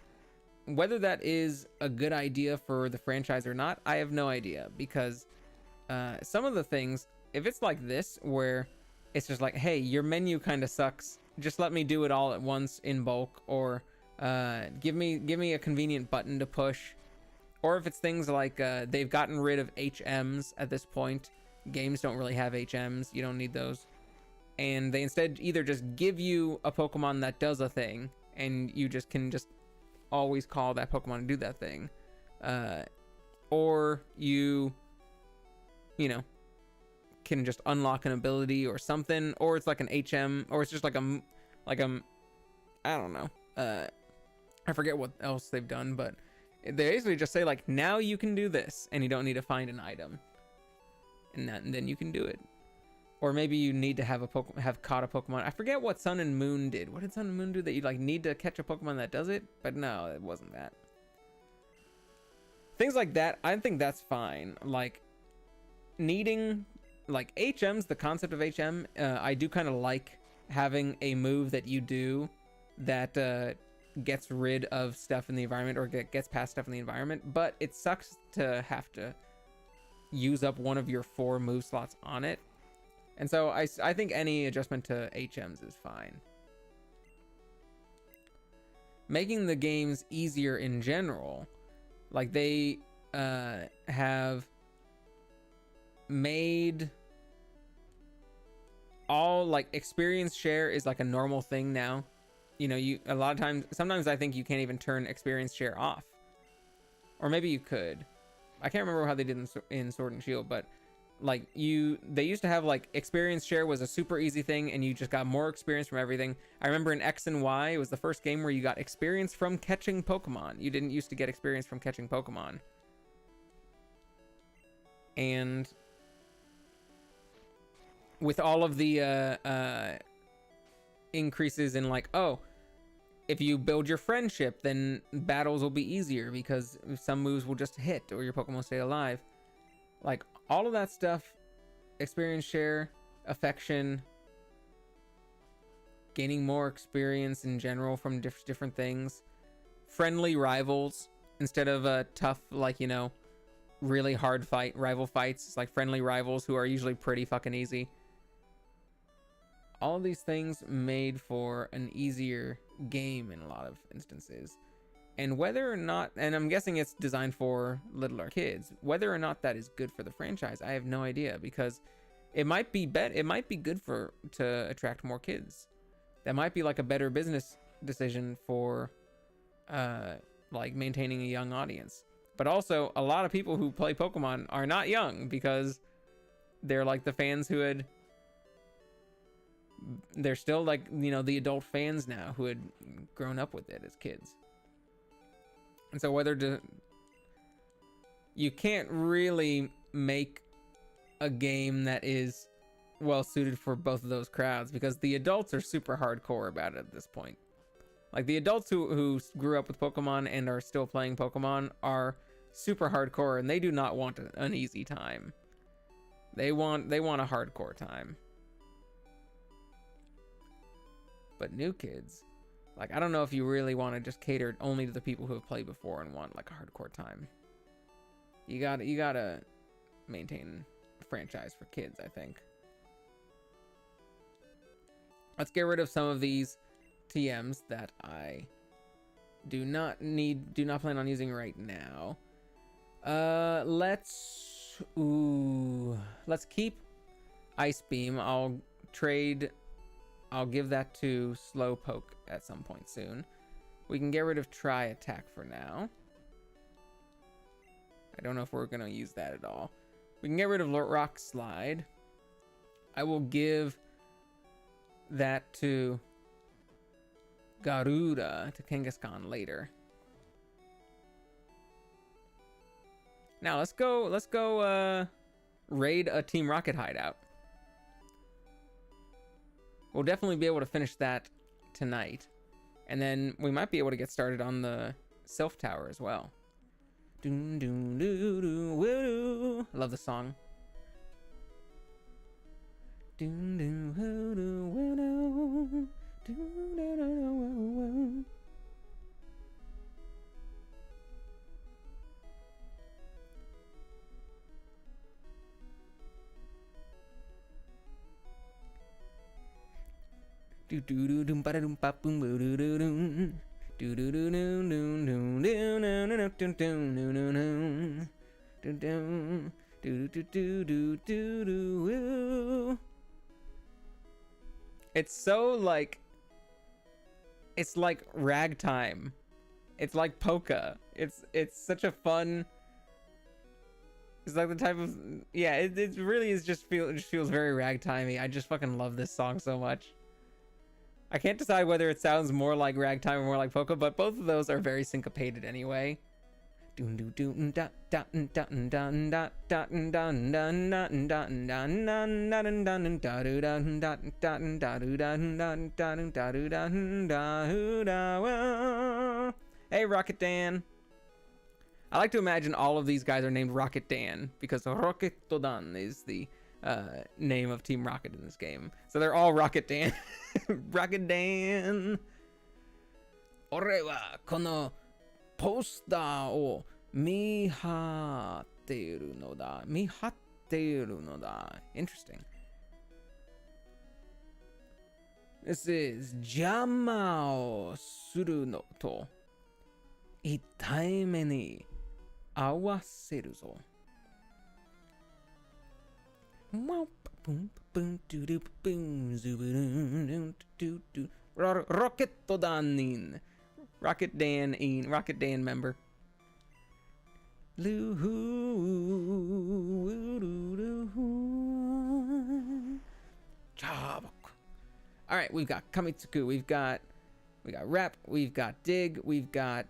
Whether that is a good idea for the franchise or not, I have no idea, because some of the things, if it's like this where it's just like, hey, your menu kind of sucks, just let me do it all at once in bulk, or give me a convenient button to push. Or if it's things like they've gotten rid of HMs at this point. Games don't really have HMs. You don't need those. And they instead either just give you a Pokemon that does a thing, and you just can just always call that Pokemon to do that thing. Or you know, can just unlock an ability or something. Or it's like an HM, or it's just like a I don't know. I forget what else they've done, but they basically just say like, now you can do this, and you don't need to find an item, and then you can do it. Or maybe you need to have caught a Pokemon. I forget what Sun and Moon did. What did Sun and Moon do that you like need to catch a Pokemon that does it? But no, it wasn't that. Things like that, I think that's fine. Like needing like HMs, the concept of HM, I do kind of like having a move that you do that gets rid of stuff in the environment, or gets past stuff in the environment, but it sucks to have to use up one of your 4 move slots on it. And so I think any adjustment to HMs is fine. Making the games easier in general, like they have made all like experience share is like a normal thing now. You know, a lot of times, sometimes I think you can't even turn experience share off, or maybe you could. I can't remember how they did in Sword and Shield, but like they used to have like experience share was a super easy thing, and you just got more experience from everything. I remember in X and Y, it was the first game where you got experience from catching Pokemon. You didn't used to get experience from catching Pokemon. And with all of the increases in like, oh, if you build your friendship, then battles will be easier because some moves will just hit, or your Pokemon will stay alive. Like all of that stuff, experience share, affection, gaining more experience in general from different things, friendly rivals instead of a tough, like, you know, really hard rival fights. It's like friendly rivals who are usually pretty fucking easy. All of these things made for an easier game in a lot of instances. And whether or not, and I'm guessing it's designed for littler kids, whether or not that is good for the franchise, I have no idea, because it might be good to attract more kids. That might be like a better business decision for like maintaining a young audience. But also, a lot of people who play Pokemon are not young, because they're like the fans who had, they're still like, you know, the adult fans now who had grown up with it as kids. And so you can't really make a game that is well suited for both of those crowds, because the adults are super hardcore about it at this point. Like the adults who grew up with Pokemon and are still playing Pokemon are super hardcore, and they do not want an easy time. They want a hardcore time. But new kids, like, I don't know if you really want to just cater only to the people who have played before and want like a hardcore time. You gotta maintain a franchise for kids, I think. Let's get rid of some of these TMs that I do not plan on using right now. Let's keep Ice Beam. I'll give that to Slowpoke at some point soon. We can get rid of Try Attack for now. I don't know if we're gonna use that at all. We can get rid of Rock Slide. I will give that to Garuda, to Kangaskhan later. Now let's go raid a Team Rocket hideout. We'll definitely be able to finish that tonight. And then we might be able to get started on the Self Tower as well. Doon, doon, doo, doo, woo, doo. I love the song. Doon, doon, woo, doo, woo, doo. Doon, doo, doo, doo, woo, woo. Do do do dum ba dum ba boom boo do do dum. Do do do do do do do do do do do do do do do do do. It's so like, it's like ragtime. It's like polka. It's such a fun. It's like the type of, yeah. It really is just it just feels very ragtimey. I just fucking love this song so much. I can't decide whether it sounds more like ragtime or more like polka, but both of those are very syncopated anyway. Hey, Rocket Dan. I like to imagine all of these guys are named Rocket Dan because Rocketodan is the name of Team Rocket in this game. So they're all Rocket Dan. Rocket Dan. 俺はこのポスターを見張っているのだ。見張っているのだ。Interesting. This is 邪魔をするのと痛い目に合わせるぞ。Rocket Dan. Rocket Dan member. All right, we've got Kamitsuku, we've got Rep, we've got Dig, we've got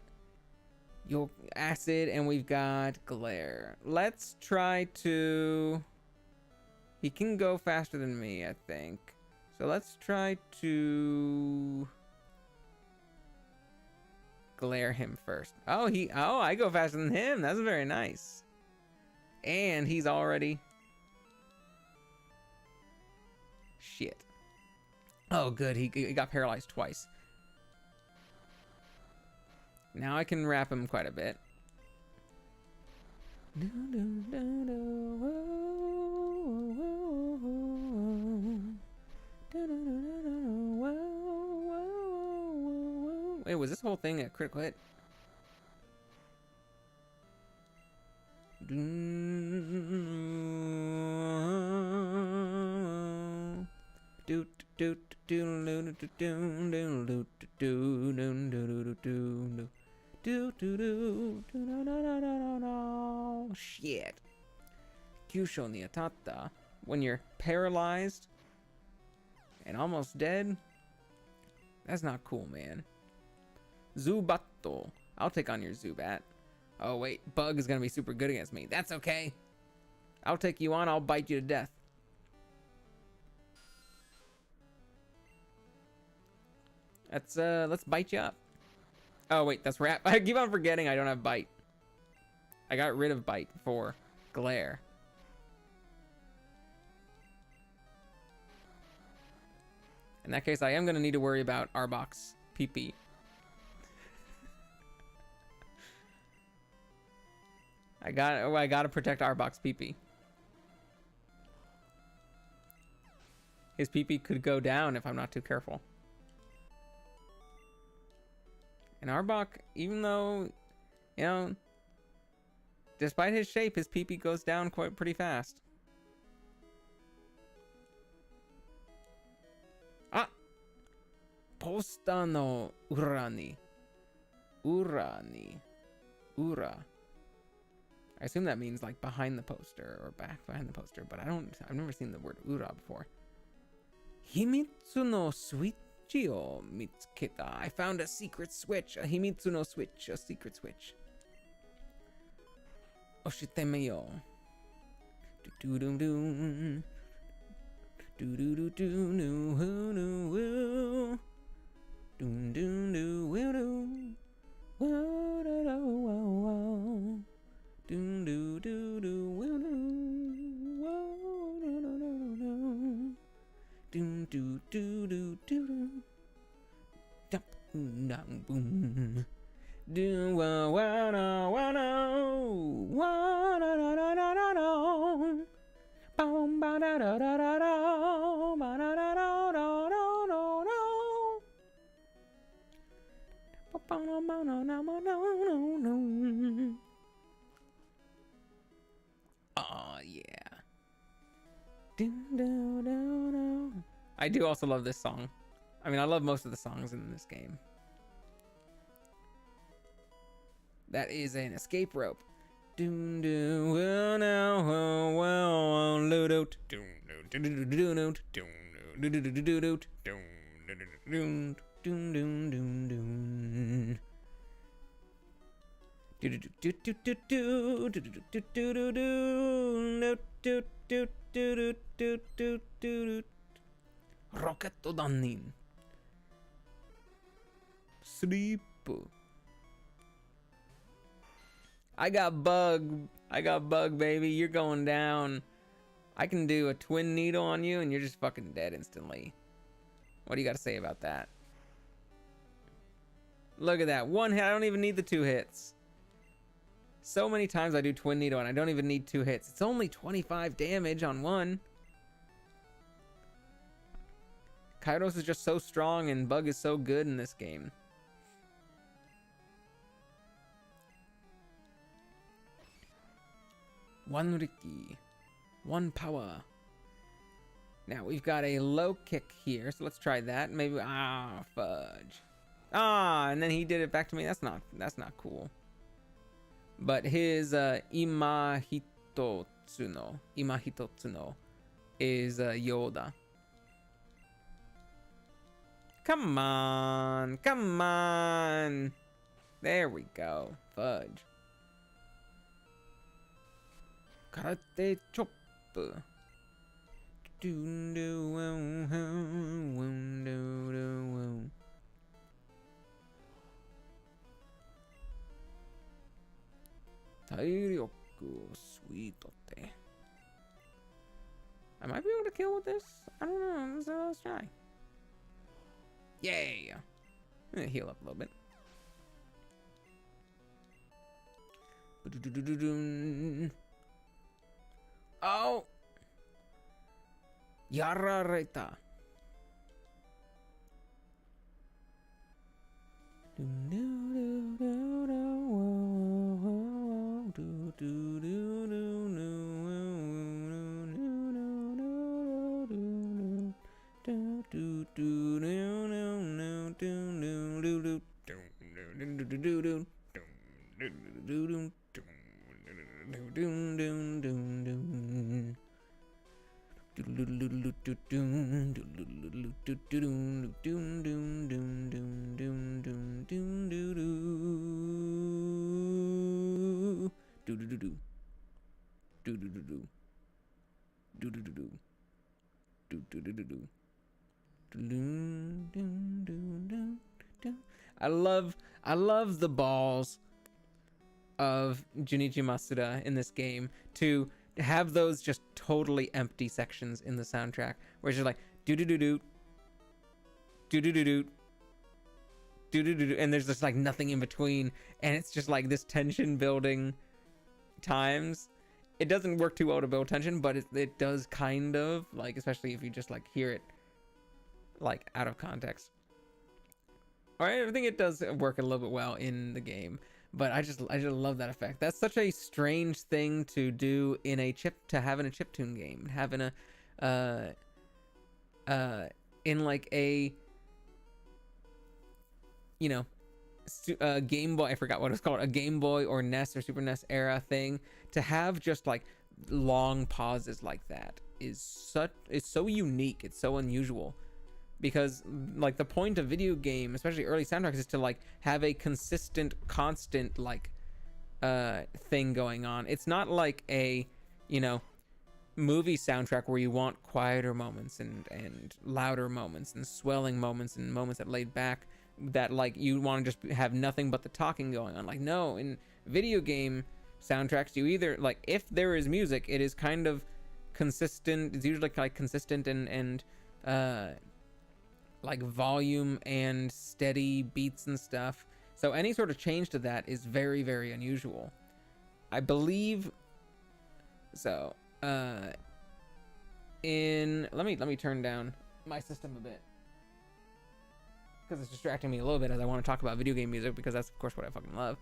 Acid, and we've got Glare. Let's try to. He can go faster than me, I think. So let's try to Glare him first. Oh, I go faster than him. That's very nice. And he's already. Shit. Oh, good. He got paralyzed twice. Now I can wrap him quite a bit. Wait, was this whole thing a critical hit? Shit. Kyusho ni atatta. When you're paralyzed and almost dead, that's not cool, man. Zubatto. I'll take on your Zubat. Oh wait, Bug is gonna be super good against me. That's okay. I'll take you on, I'll bite you to death. Let's bite you up. Oh wait, that's rap. I keep on forgetting I don't have bite. I got rid of bite for glare. In that case, I am gonna need to worry about Arbok's PP. I gotta protect Arbok's PP. His PP could go down if I'm not too careful. And Arbok, even though, you know, despite his shape, his PP goes down pretty fast. Ah! Posta no urani. Urani. Ura. I assume that means like behind the poster or back behind the poster, but I've never seen the word ura before. Himitsu no switch o mitsuketa. I found a secret switch. A himitsu no switch. A secret switch. Oshite me yo. Do do do. Do do do do no no no. Do do do do do. Wo da da wo wo. Do do do do wo do. Wo da da da da. Do do do do do. Dum dum boom. Do wa wa na wa no. Wa da da da da da da. Boom ba da da da da da. Ba da da da da da da da. Ba ba na ba na na ma no no no. Oh yeah. Do do do do. I do also love this song. I mean, I love most of the songs in this game. That is an escape rope. Do do well now well do do do do do do do do do do do do. Rocket dannin. Sleep. I got bug, baby. You're going down. I can do a twin needle on you and you're just fucking dead instantly. What do you got to say about that? Look at that. One hit. I don't even need the 2 hits. So many times I do twin needle and I don't even need 2 hits. It's only 25 damage on one. Kairos is just so strong and Bug is so good in this game. One Riki. 1 power. Now we've got a low kick here, so let's try that. Maybe fudge. And then he did it back to me. That's not cool. But his Imahitotsuno is Yoda. Come on. There we go. Fudge. Karate chop. I might be able to kill with this. I don't know. Let's try. Yay! I'm gonna heal up a little bit. Oh! Yarareta. I love the balls of Junichi Masuda in this game to have those just totally empty sections in the soundtrack where it's just like do do do do do do do do do do do, and there's just like nothing in between, and it's just like this tension building times. It doesn't work too well to build tension, but it does kind of, like, especially if you just like hear it like out of context. All right, I think it does work a little bit well in the game, but I just love that effect. That's such a strange thing to do in a have in a chiptune game, having a in like a, you know, Game Boy, I forgot what it's called, a Game Boy or NES or Super NES era thing, to have just like long pauses like that is so unique. It's so unusual, because like the point of video game, especially early soundtracks, is to like have a consistent, constant like thing going on. It's not like a, you know, movie soundtrack where you want quieter moments and louder moments and swelling moments and moments that laid back, that like you want to just have nothing but the talking going on. Like, no, in video game soundtracks, you either, like, if there is music, it is kind of consistent. It's usually like consistent and like volume and steady beats and stuff. So any sort of change to that is very, very unusual, I believe. So let me turn down my system a bit, because it's distracting me a little bit as I want to talk about video game music, because that's of course what I fucking love.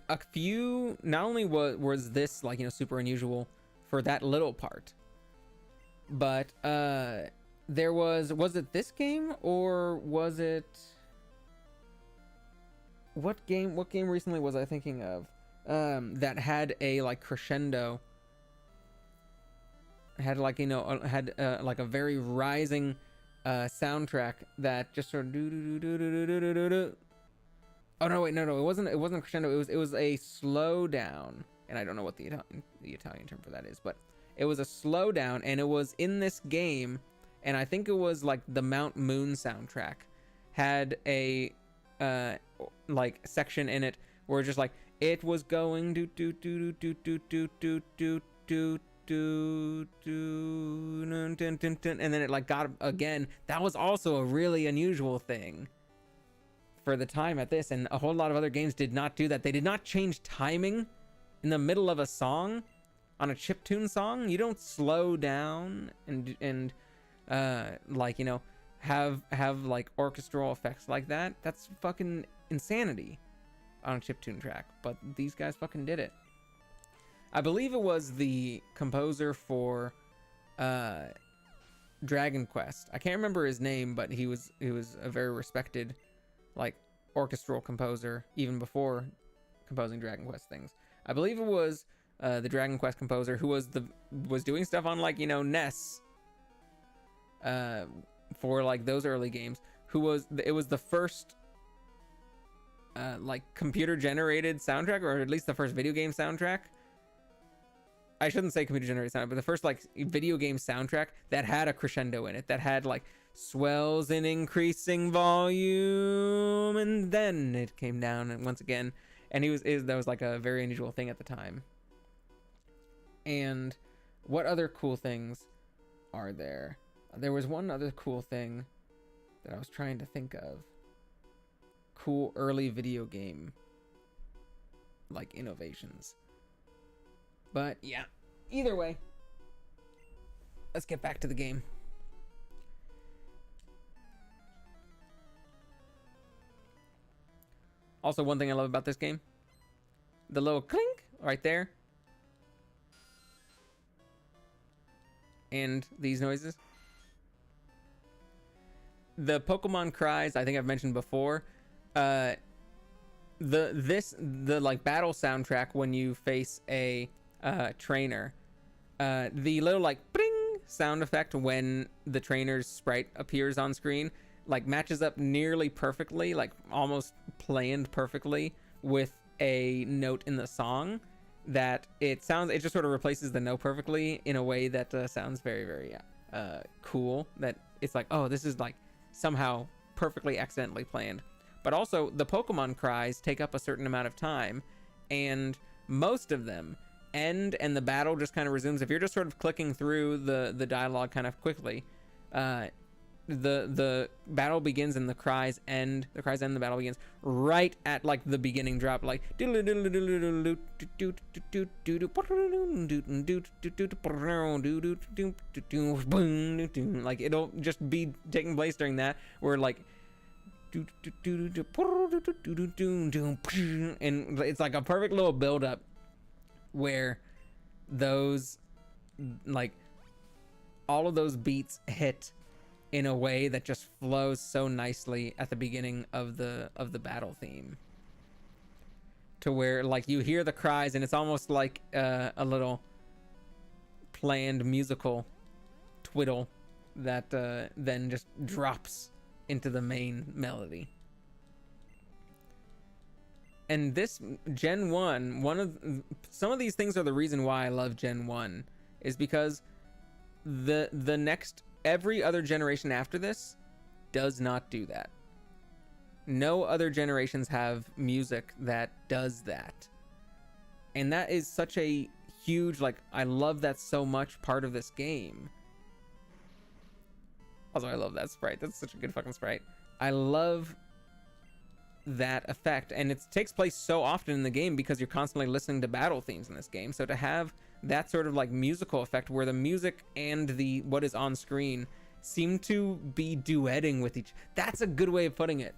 A few, not only was this like, you know, super unusual for that little part, but there was it this game, or was it, what game recently was I thinking of that had a like crescendo, had like, you know, had like a very rising soundtrack that just sort of do do do do do do do do. Oh no, wait, no, it wasn't crescendo. It was a slow down, and I don't know what the Italian term for that is, but it was a slow down, and it was in this game, and I think it was like the Mount Moon soundtrack had a like section in it where just like it was going do do do do do do do do do do do, and then it like got again. That was also a really unusual thing for the time at this, and a whole lot of other games did not do that. They did not change timing in the middle of a song. On a chiptune song, you don't slow down and like, you know, have like orchestral effects like that. That's fucking insanity on a chiptune track, but these guys fucking did it. I believe it was the composer for Dragon Quest. I can't remember his name, but he was a very respected like orchestral composer even before composing Dragon Quest things. I believe it was the Dragon Quest composer who was doing stuff on, like, you know, NES for like those early games, it was the first like computer generated soundtrack, or at least the first video game soundtrack. I shouldn't say computer generated soundtrack, but the first like video game soundtrack that had a crescendo in it, that had like swells in increasing volume, and then it came down once again. And that was like a very unusual thing at the time. And what other cool things are there? There was one other cool thing that I was trying to think of. Cool early video game like innovations. But yeah, either way, let's get back to the game. Also, one thing I love about this game, the little clink right there, and these noises. The Pokemon cries, I think I've mentioned before. The like battle soundtrack when you face a trainer, the little like bring sound effect when the trainer's sprite appears on screen, like matches up nearly perfectly, like almost planned perfectly with a note in the song, that it just sort of replaces the note perfectly in a way that sounds very, very cool that it's like, oh, this is like somehow perfectly accidentally planned. But also the Pokemon cries take up a certain amount of time, and most of them end and the battle just kind of resumes. If you're just sort of clicking through the dialogue kind of quickly, the battle begins and the cries end. The cries end, the battle begins right at like the beginning drop, like like it'll just be taking place during that, where like and it's like a perfect little build up where those, like, all of those beats hit in a way that just flows so nicely at the beginning of the battle theme, to where like you hear the cries and it's almost like a little planned musical twiddle that then just drops into the main melody. And this Gen 1, some of these things are the reason why I love Gen 1, is because the next, every other generation after this does not do that. No other generations have music that does that. And that is such a huge, like, I love that so much part of this game. Also, I love that sprite. That's such a good fucking sprite. I love that effect, and it takes place so often in the game because you're constantly listening to battle themes in this game. So to have that sort of like musical effect where the music and the what is on screen seem to be duetting with each, that's a good way of putting it.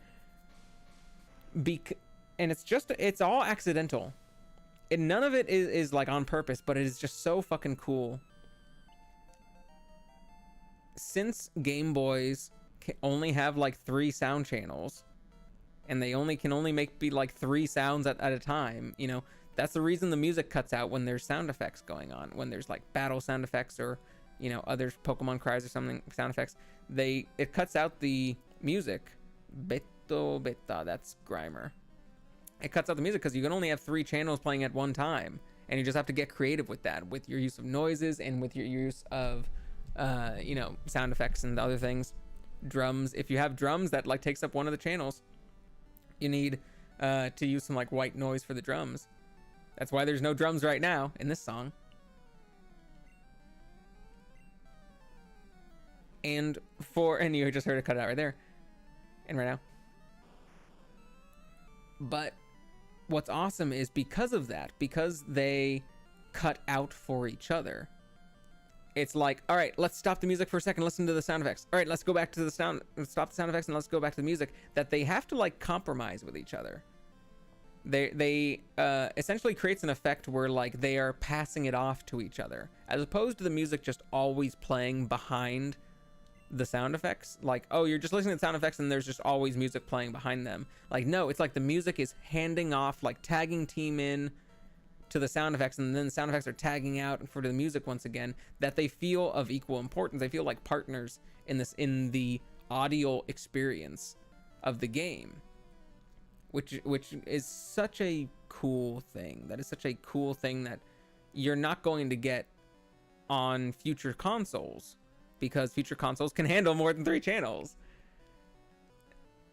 And it's all accidental, and none of it is like on purpose, but it is just so fucking cool. Since Game Boys only have like 3 sound channels, and they can only make like 3 sounds at a time, you know, that's the reason the music cuts out when there's sound effects going on, when there's like battle sound effects or, you know, other Pokemon cries or something, sound effects. It cuts out the music. Beta, that's Grimer. It cuts out the music because you can only have 3 channels playing at one time, and you just have to get creative with that, with your use of noises and with your use of you know, sound effects and other things. Drums, if you have drums, that like takes up one of the channels. You need to use some like white noise for the drums. That's why there's no drums right now in this song. And you just heard it cut out right there and right now. But what's awesome is because of that, because they cut out for each other, it's like, all right, let's stop the music for a second, listen to the sound effects. All right, let's go back to the sound, stop the sound effects, and let's go back to the music. That they have to like compromise with each other. They essentially creates an effect where like they are passing it off to each other, as opposed to the music just always playing behind the sound effects. Like, oh, you're just listening to the sound effects and there's just always music playing behind them. Like, no, it's like the music is handing off, like tagging team in to the sound effects, and then the sound effects are tagging out for the music once again, that they feel of equal importance. They feel like partners in the audio experience of the game, which is such a cool thing. That is such a cool thing that you're not going to get on future consoles, because future consoles can handle more than 3 channels.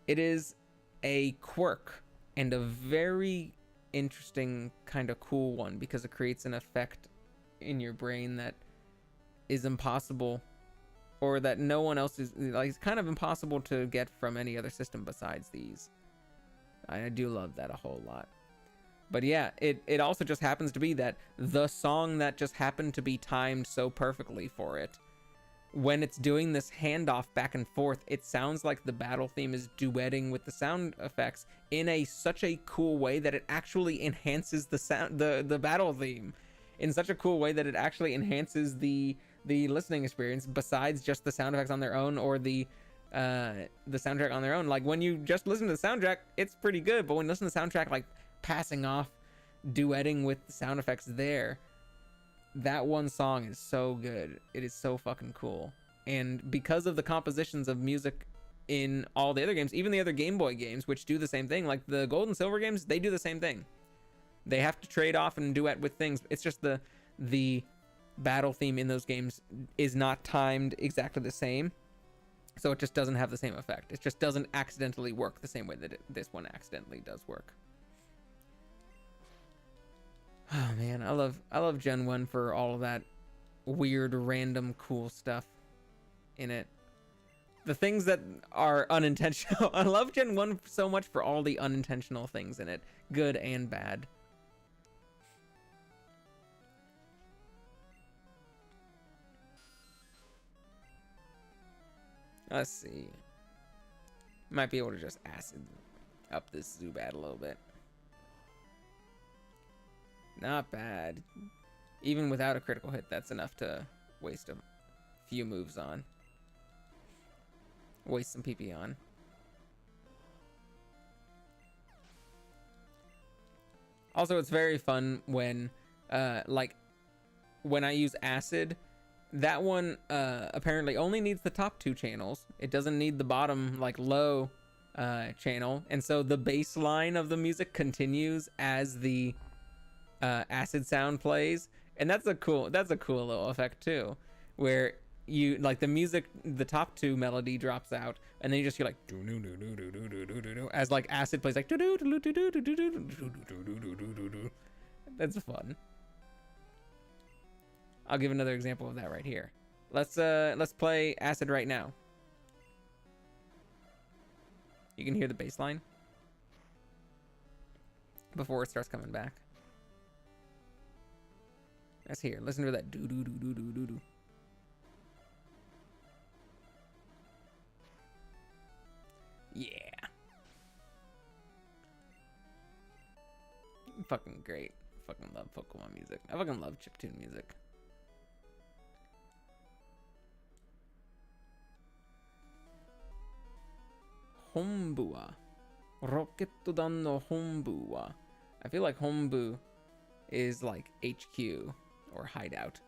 It is a quirk, and a very interesting kind of cool one, because it creates an effect in your brain that is impossible, or that no one else is, like, it's kind of impossible to get from any other system besides these. I do love that a whole lot. But yeah, it also just happens to be that the song that just happened to be timed so perfectly for it, when it's doing this handoff back and forth, it sounds like the battle theme is duetting with the sound effects in such a cool way that it actually enhances the sound, the battle theme, in such a cool way that it actually enhances the listening experience, besides just the sound effects on their own, or the soundtrack on their own. Like, when you just listen to the soundtrack, it's pretty good, but when you listen to the soundtrack, like passing off, duetting with the sound effects there, that one song is so good. It is so fucking cool. And because of the compositions of music in all the other games, even the other Game Boy games, which do the same thing, like the Gold and Silver games, they do the same thing. They have to trade off and duet with things. It's just the battle theme in those games is not timed exactly the same. So it just doesn't have the same effect. It just doesn't accidentally work the same way that this one accidentally does work. Oh man, I love Gen 1 for all of that weird, random, cool stuff in it. The things that are unintentional. I love Gen 1 so much for all the unintentional things in it, good and bad. Let's see. Might be able to just acid up this Zubat a little bit. Not bad. Even without a critical hit, that's enough to waste a few moves on. Waste some PP on. Also, it's very fun when, like, when I use Acid, that one apparently only needs the top 2 channels. It doesn't need the bottom, like, low channel. And so the bass line of the music continues as the acid sound plays. And that's a cool little effect too, where you like the music, the top 2 melody drops out, and then you just hear like as like acid plays like. That's fun. I'll give another example of that right here. Let's play acid right now. You can hear the bass line before it starts coming back. That's here. Listen to that doo doo doo doo doo doo doo. Yeah. Fucking great. Fucking love Pokemon music. I fucking love chiptune music. Honbu wa Rokettodan no Honbu wa. I feel like Honbu is like HQ or hideout.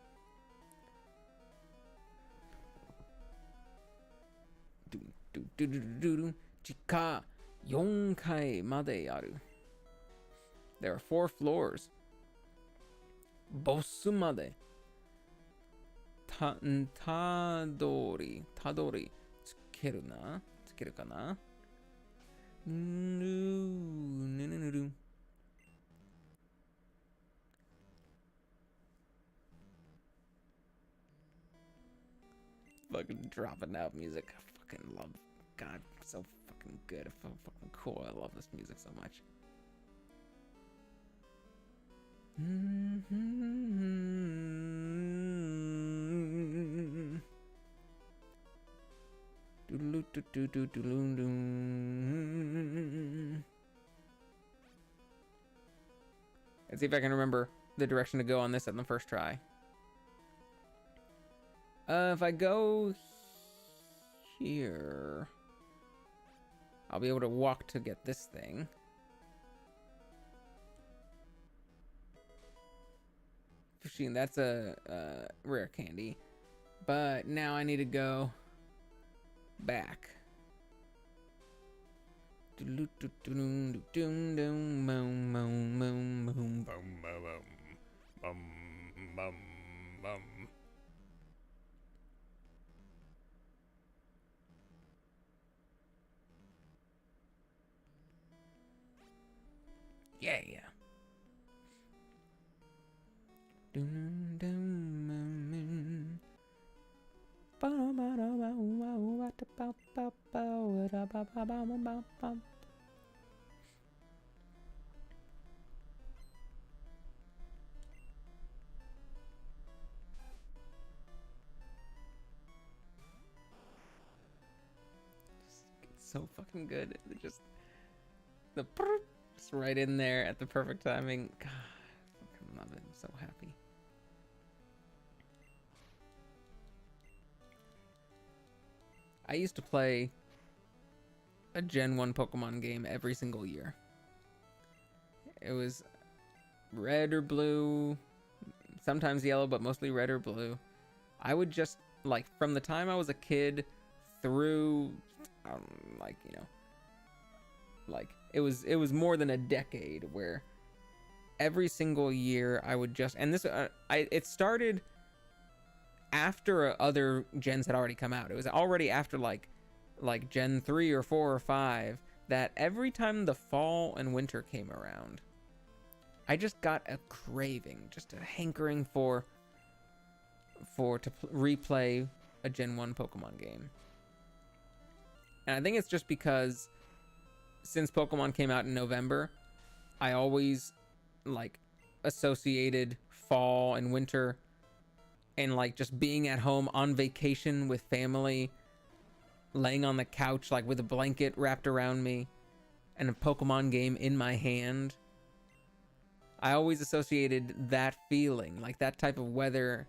Chika 4階まである. There are 4 floors. ボスまでたどりつけるかな? Fucking dropping out music. I fucking love. God, so fucking good. So fucking cool. I love this music so much. Let's see if I can remember the direction to go on this on the first try. If I go here, I'll be able to walk to get this thing. That's a rare candy. But now I need to go back. Yeah. It's so fucking good. Just right in there at the perfect timing. God, I fucking love it. I'm so happy. I used to play a Gen 1 Pokemon game every single year. It was red or blue, sometimes yellow, but mostly red or blue. I would just, like, from the time I was a kid through, like, you know, like, it was more than a decade where every single year I would just, and this, it started after other gens had already come out. It was already after like Gen 3 or 4 or 5 that every time the fall and winter came around, I just got a craving, just a hankering to replay a Gen 1 Pokemon game. And I think it's just because since Pokemon came out in November, I always like associated fall and winter and like just being at home on vacation with family, laying on the couch like with a blanket wrapped around me and a Pokemon game in my hand. I always associated that feeling, like that type of weather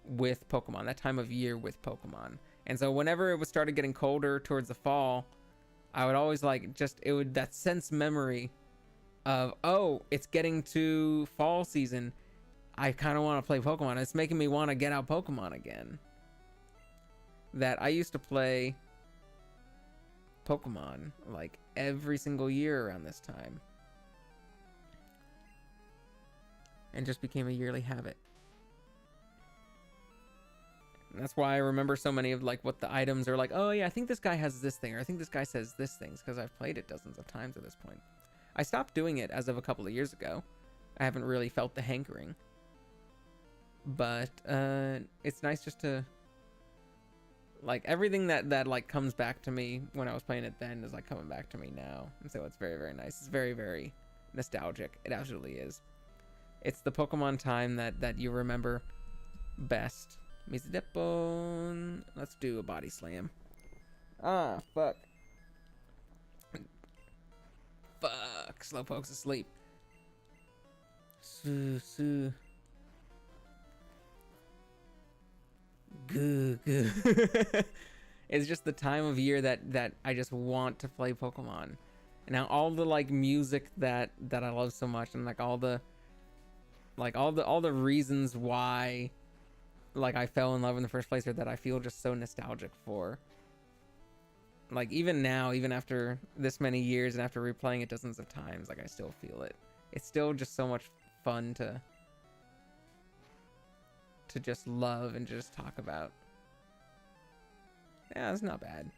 with Pokemon, that time of year with Pokemon. And so whenever it started getting colder towards the fall, I would always like that sense memory of, oh, it's getting to fall season. I kind of want to play Pokemon. It's making me want to get out Pokemon again. That I used to play Pokemon like every single year around this time. And just became a yearly habit. And that's why I remember so many of like what the items are like. Oh yeah, I think this guy has this thing, or I think this guy says this thing, because I've played it dozens of times at this point. I stopped doing it as of a couple of years ago. I haven't really felt the hankering. But it's nice just to like everything that like comes back to me when I was playing it then is like coming back to me now. And so it's very, very nice. It's very, very nostalgic. It absolutely is. It's the Pokemon time that you remember best. Mizudepon. Let's do a body slam. Ah, fuck. Fuck. Slowpoke's asleep. Goo. It's just the time of year that I just want to play Pokemon. And now all the like music that I love so much, and like all the reasons why like I fell in love in the first place, or that I feel just so nostalgic for. Like even now, even after this many years and after replaying it dozens of times, like I still feel it. It's still just so much fun to just love and just talk about. Yeah, it's not bad.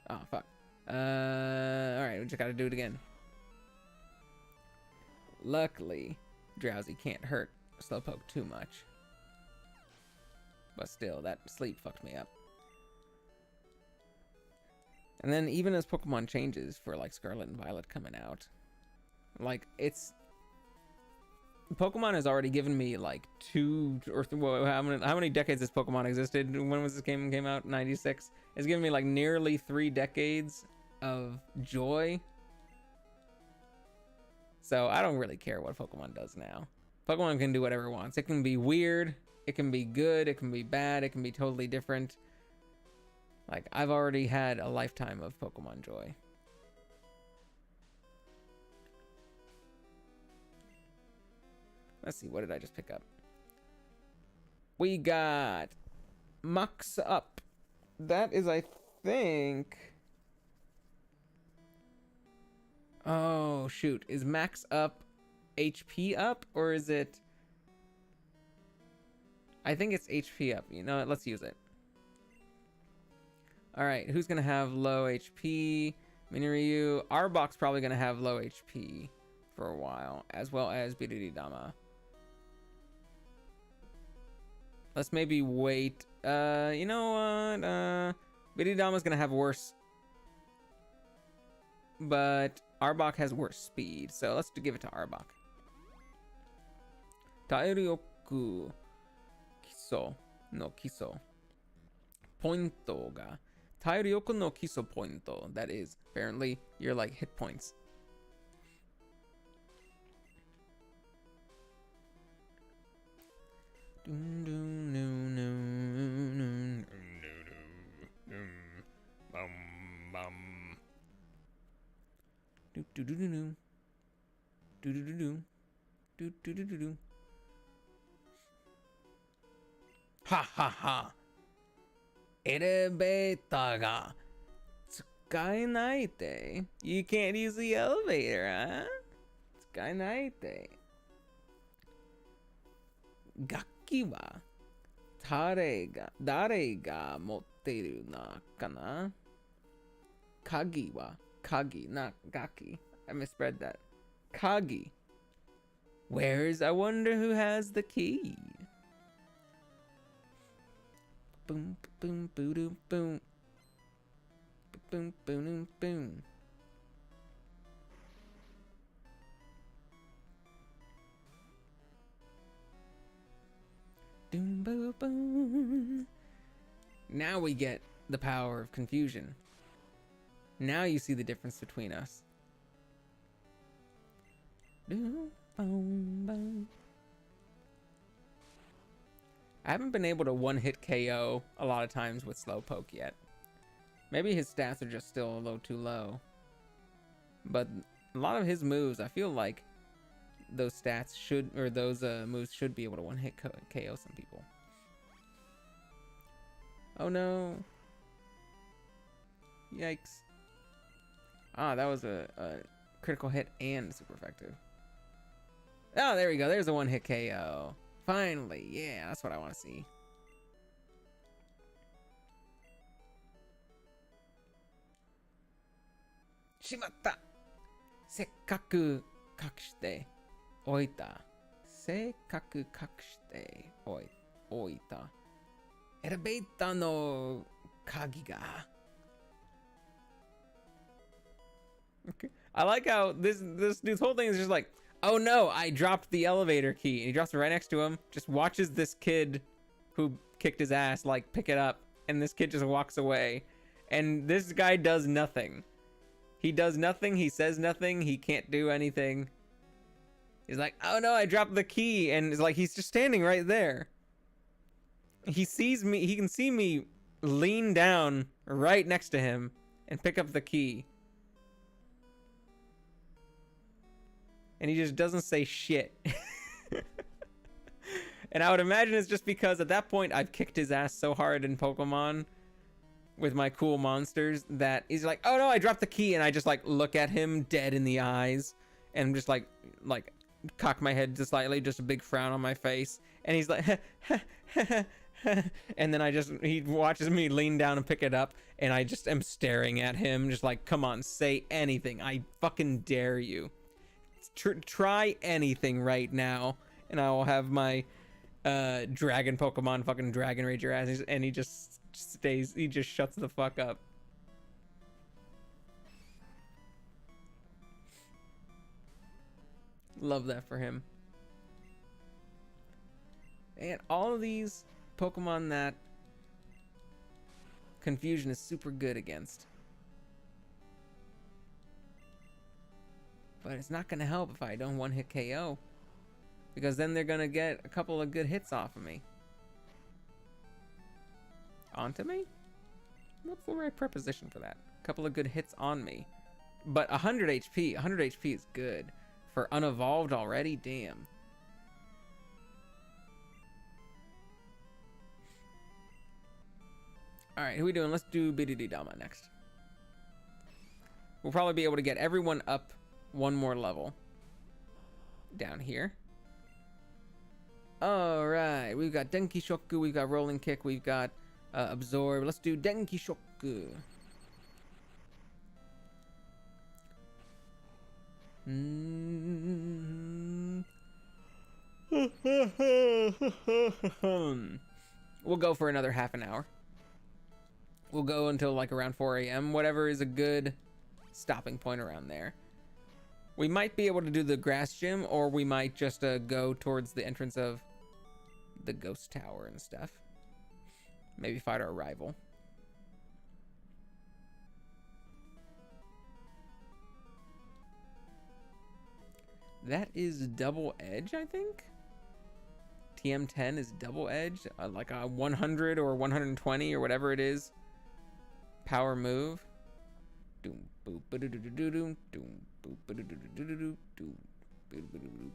Oh, fuck. Alright, we just gotta do it again. Luckily, Drowsy can't hurt Slowpoke too much. But still, that sleep fucked me up. And then even as Pokemon changes for like Scarlet and Violet coming out, like Pokemon has already given me like how many decades this Pokemon existed? When was this game came out? 96. It's given me like nearly 3 decades of joy. So I don't really care what Pokemon does now. Pokemon can do whatever it wants. It can be weird, it can be good, it can be bad, it can be totally different. Like I've already had a lifetime of Pokemon joy. Let's see, what did I just pick up? We got Max Up. That is, I think... Oh, shoot. Is Max Up HP up, or is it... I think it's HP up. You know what? Let's use it. Alright, who's going to have low HP? Miniryu. Arbok's probably going to have low HP for a while, as well as Biridama. Let's maybe wait. You know what? Biridama's gonna have worse. But Arbok has worse speed, so let's give it to Arbok. Tairyoku Kiso no Kiso. Pointo ga. Tairyoku no Kiso Pointo. That is apparently your like hit points. Ha ha ha. Elevator ga tsukaenai te. You can't use the elevator, huh? Tsukaenai te. 楽器は誰が持ってるのかな鍵は鍵なgaki. I misread that. Kagi. I wonder who has the key. Boom, boom, boom, boom. Boom, boom, boom. Boom, boom, boom. Now we get the power of confusion. Now you see the difference between us. Boom, boom, boom. I haven't been able to one-hit KO a lot of times with Slowpoke yet. Maybe his stats are just still a little too low. But a lot of his moves, I feel like those stats should, or those moves should be able to one-hit KO some people. Oh no. Yikes. Ah, that was a critical hit and super effective. Oh, there we go. There's a one-hit KO. Finally, yeah, that's what I want to see. Shimatta! Sekkaku kakishite oita. Sekkaku kakishite oita. Elevator no kagi ga. Okay. I like how this dude's whole thing is just like, oh no, I dropped the elevator key. And he drops it right next to him. Just watches this kid who kicked his ass, like, pick it up. And this kid just walks away. And this guy does nothing. He does nothing. He says nothing. He can't do anything. He's like, oh no, I dropped the key. And it's like, he's just standing right there. He sees me. He can see me lean down right next to him and pick up the key. And he just doesn't say shit. And I would imagine it's just because at that point I've kicked his ass so hard in Pokemon with my cool monsters that he's like, oh no, I dropped the key. And I just like look at him dead in the eyes and just like cock my head just slightly, just a big frown on my face. And he's like, and then he watches me lean down and pick it up. And I just am staring at him just like, come on, say anything. I fucking dare you. Try anything right now, and I will have my dragon Pokemon fucking Dragon Rage your ass, and he just shuts the fuck up. Love that for him. And all of these Pokemon that Confusion is super good against. But it's not going to help if I don't one-hit KO. Because then they're going to get a couple of good hits off of me. Onto me? What's the right preposition for that? A couple of good hits on me. But 100 HP. 100 HP is good. For unevolved already? Damn. Alright, who are we doing? Let's do Bidididama next. We'll probably be able to get everyone up one more level down here. All right, we've got Denki Shoku, we've got Rolling Kick, we've got Absorb. Let's do Denki Shoku. We'll go for another half an hour. We'll go until like around 4 a.m. Whatever is a good stopping point around there. We might be able to do the grass gym, or we might just go towards the entrance of the ghost tower and stuff. Maybe fight our rival. That is double edge, I think? TM10 is double edge, like a 100 or 120 or whatever it is. Power move. Doom, boop, ba-do-do-do-do-doom, doom. Boom, boom,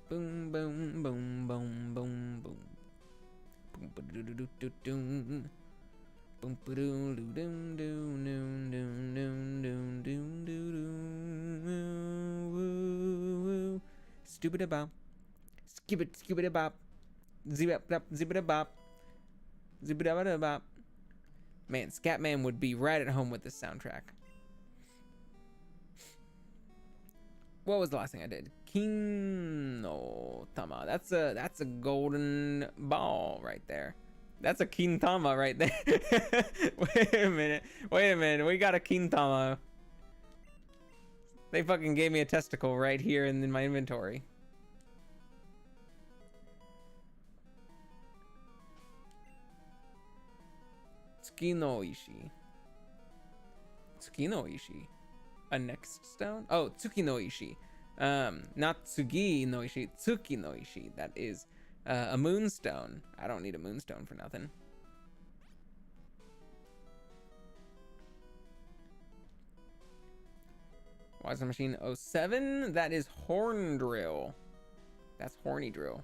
boom, boom, boom, boom, boom. Boom, ba-do-do-do-do-doom. Boom, ba-do-do-doom, doom, doom, doom, doom, doom, doom, doom, woo. Stupid-a-bop. Skip-it-a-bop. Zip-it-a-bop, zip-it-a-bop. Zibidabadabop. Man, Scatman would be right at home with this soundtrack. What was the last thing I did? Kino Tama. That's a golden ball right there. That's a Kintama right there. Wait a minute. We got a Kintama. They fucking gave me a testicle right here in my inventory. Tsukinoishi. Tsukinoishi. A next stone? Oh, Tsukinoishi. Not Tsugi no Ishi, Tsuki no Ishi. That is a moonstone. I don't need a moonstone for nothing. Wise Machine 07? That is Horn Drill. That's Horny Drill.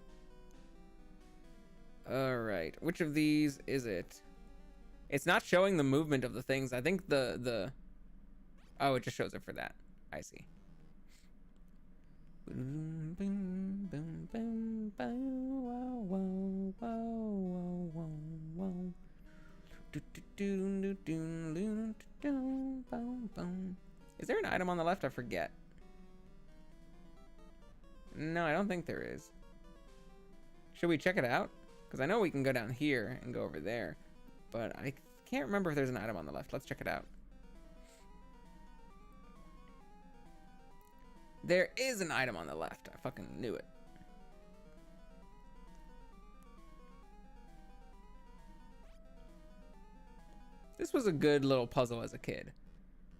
Alright. Which of these is it? It's not showing the movement of the things. I think the... Oh, it just shows it for that. I see. Is there an item on the left? I forget. No, I don't think there is. Should we check it out? Because I know we can go down here and go over there. But I can't remember if there's an item on the left. Let's check it out. There is an item on the left. I fucking knew it. This was a good little puzzle as a kid.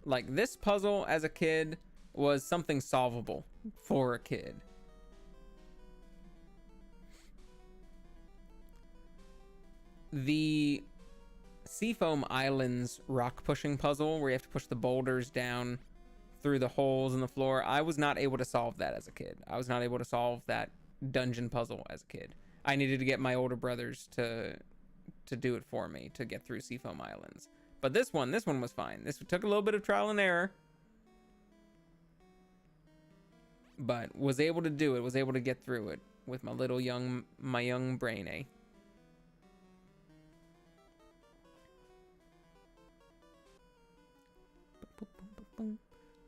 Like, this puzzle as a kid was something solvable for a kid. The Seafoam Islands rock pushing puzzle, where you have to push the boulders down through the holes in the floor, I was not able to solve that as a kid. I was not able to solve that dungeon puzzle as a kid. I needed to get my older brothers to do it for me to get through Seafoam Islands. But this one was fine. This took a little bit of trial and error, but was able to do it. Was able to get through it with my young brain, eh?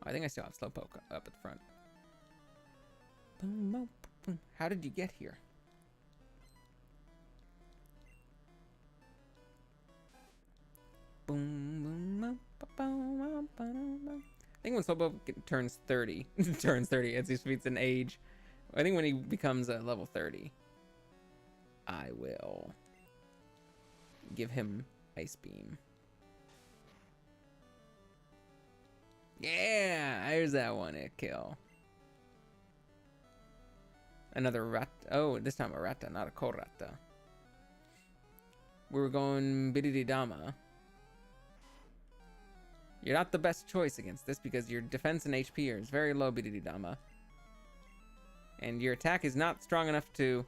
I think I still have Slowpoke up at the front. How did you get here? I think when Slowpoke turns 30, as he speaks in age, I think when he becomes level 30, I will give him Ice Beam. Yeah, there's that one hit kill. Another rat. Oh, this time a rata, not a korata. We were going Bidididama. You're not the best choice against this because your defense and HP is very low, Bidididama. And your attack is not strong enough to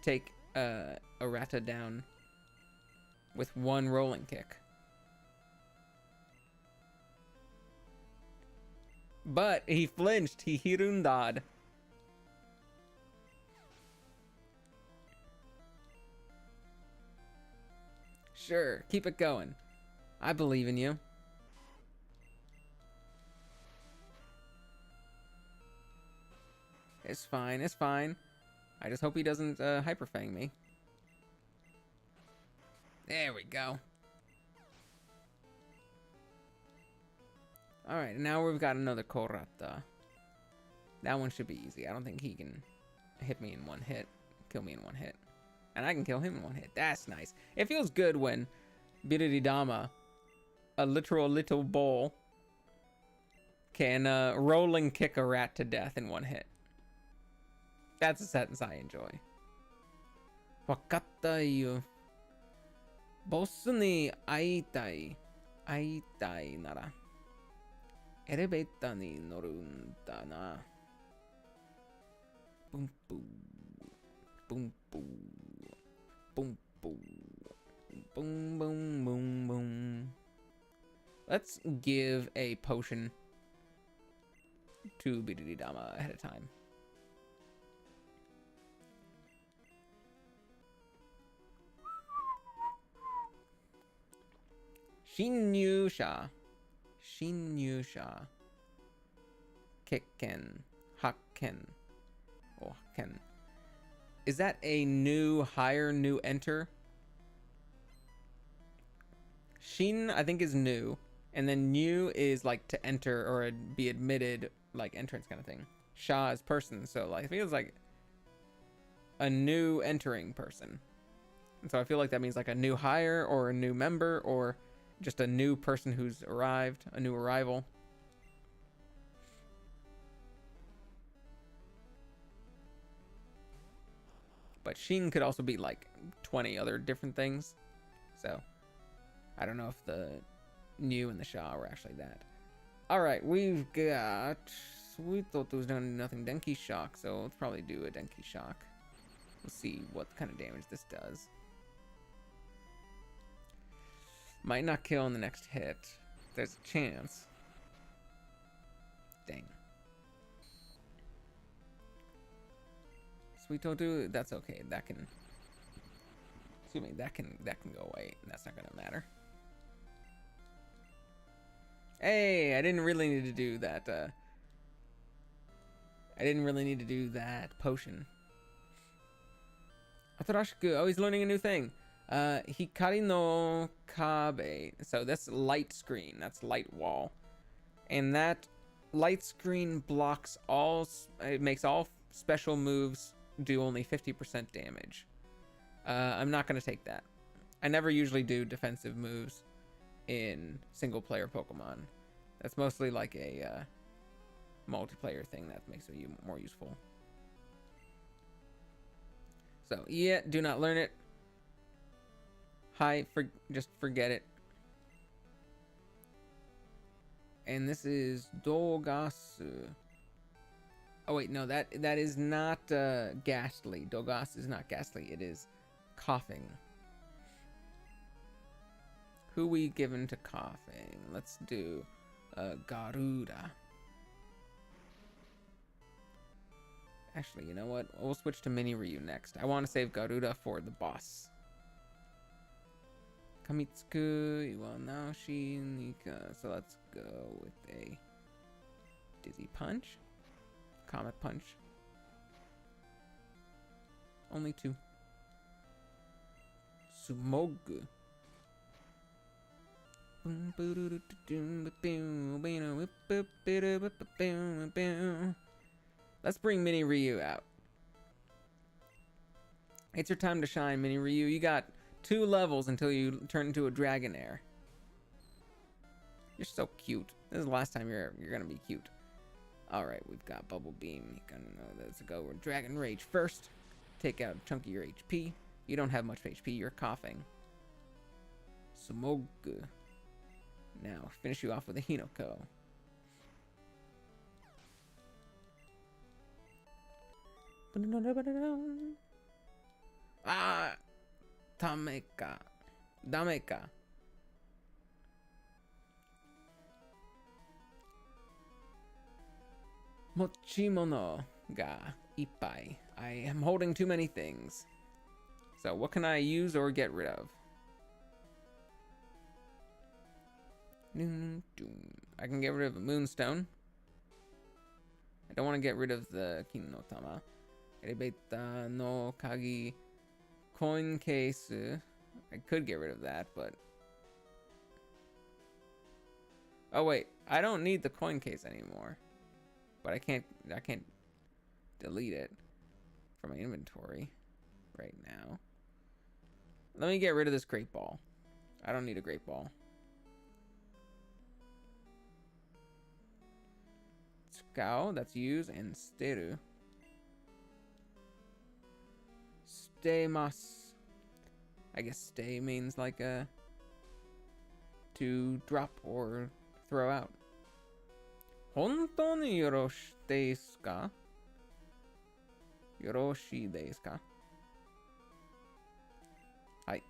take a rata down with one rolling kick. But he flinched. He hirundad. Sure, keep it going. I believe in you. It's fine, it's fine. I just hope he doesn't hyperfang me. There we go. Alright, now we've got another Korata. That one should be easy. I don't think he can hit me in one hit. Kill me in one hit. And I can kill him in one hit. That's nice. It feels good when Birididama, a literal little bull, can rolling kick a rat to death in one hit. That's a sentence I enjoy. Wakatta yo. Boss ni aitai. Aitai nara. Elevator ni norunda na. Boom boom. Boom boom. Boom boom. Boom boom boom boom. Let's give a potion to Bidididama ahead of time. 新入社。新入社。欠見。発見。Oh, can. Is that a new hire, new enter? Shin, I think, is new. And then new is like to enter or be admitted, like entrance kind of thing. Sha is person, so like it feels like a new entering person. And so I feel like that means like a new hire or a new member or just a new person who's arrived, a new arrival. But Shin could also be like 20 other different things. So I don't know if the new and the Sha were actually that. All right, we've got... We thought there was nothing Denki Shock, so let's probably do a Denki Shock. Let's see what kind of damage this does. Might not kill in the next hit. There's a chance. Dang. Sweet Totu, that's okay. That can... Excuse me, that can go away. That's not gonna matter. Hey, I didn't really need to do that, I didn't really need to do that potion. Atarashiku, always learning a new thing. Hikari no kabe. So that's light screen. That's light wall. And that light screen blocks all... It makes all special moves do only 50% damage. I'm not going to take that. I never usually do defensive moves in single player Pokemon. That's mostly like a multiplayer thing that makes it more useful. So yeah, do not learn it. Just forget it. And this is Dogasu. Oh wait, no, that is not ghastly. Dogasu is not ghastly. It is coughing. Who we given to coughing? Let's do Garuda. Actually, you know what? We'll switch to Mini Ryu next. I want to save Garuda for the boss. Kamitsuku, Iwanashi, Nika. So let's go with a Dizzy Punch. Comet Punch. Only 2. Sumogu. Let's bring Mini Ryu out. It's your time to shine, Mini Ryu. You got 2 levels until you turn into a Dragonair. You're so cute. This is the last time you're gonna be cute. All right, we've got Bubble Beam. Let's go with Dragon Rage first. Take out a chunk of your HP. You don't have much HP. You're coughing. Sumogu. Now finish you off with a Hinoko. Ah, Tameka. Dameka. Mochimono ga ippai. I am holding too many things. So what can I use or get rid of? I can get rid of a Moonstone. I don't want to get rid of the Kin no Tama. Erebeta no Kagi. Coin case. I could get rid of that, but... Oh wait, I don't need the coin case anymore. But I can't delete it from my inventory right now. Let me get rid of this Great Ball. I don't need a Great Ball. Tsukao, that's use, and Steru. Steimasu. I guess stay means like to drop or throw out. Hontou ni yoroshi desu ka? Yoroshi desu ka? Hai.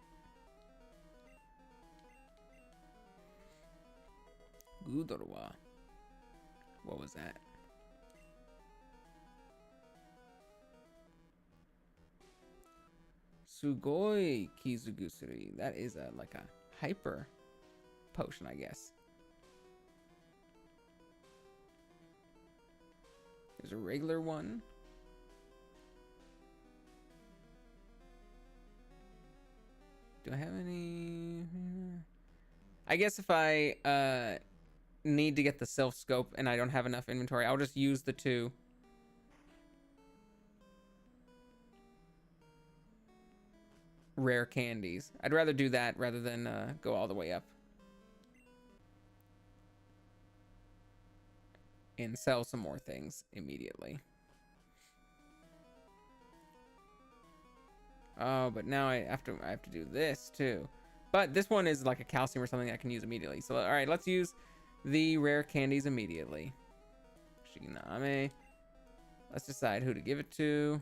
Goodle wa. What was that? Sugoi Kizugusuri. That is like a hyper potion, I guess. There's a regular one. Do I have any? I guess if I need to get the self scope and I don't have enough inventory, I'll just use the 2. Rare candies. I'd rather do that rather than go all the way up and sell some more things immediately. Oh, but now I have to do this too. But this one is like a calcium or something I can use immediately. So all right, let's use the rare candies immediately. Shiname. Let's decide who to give it to.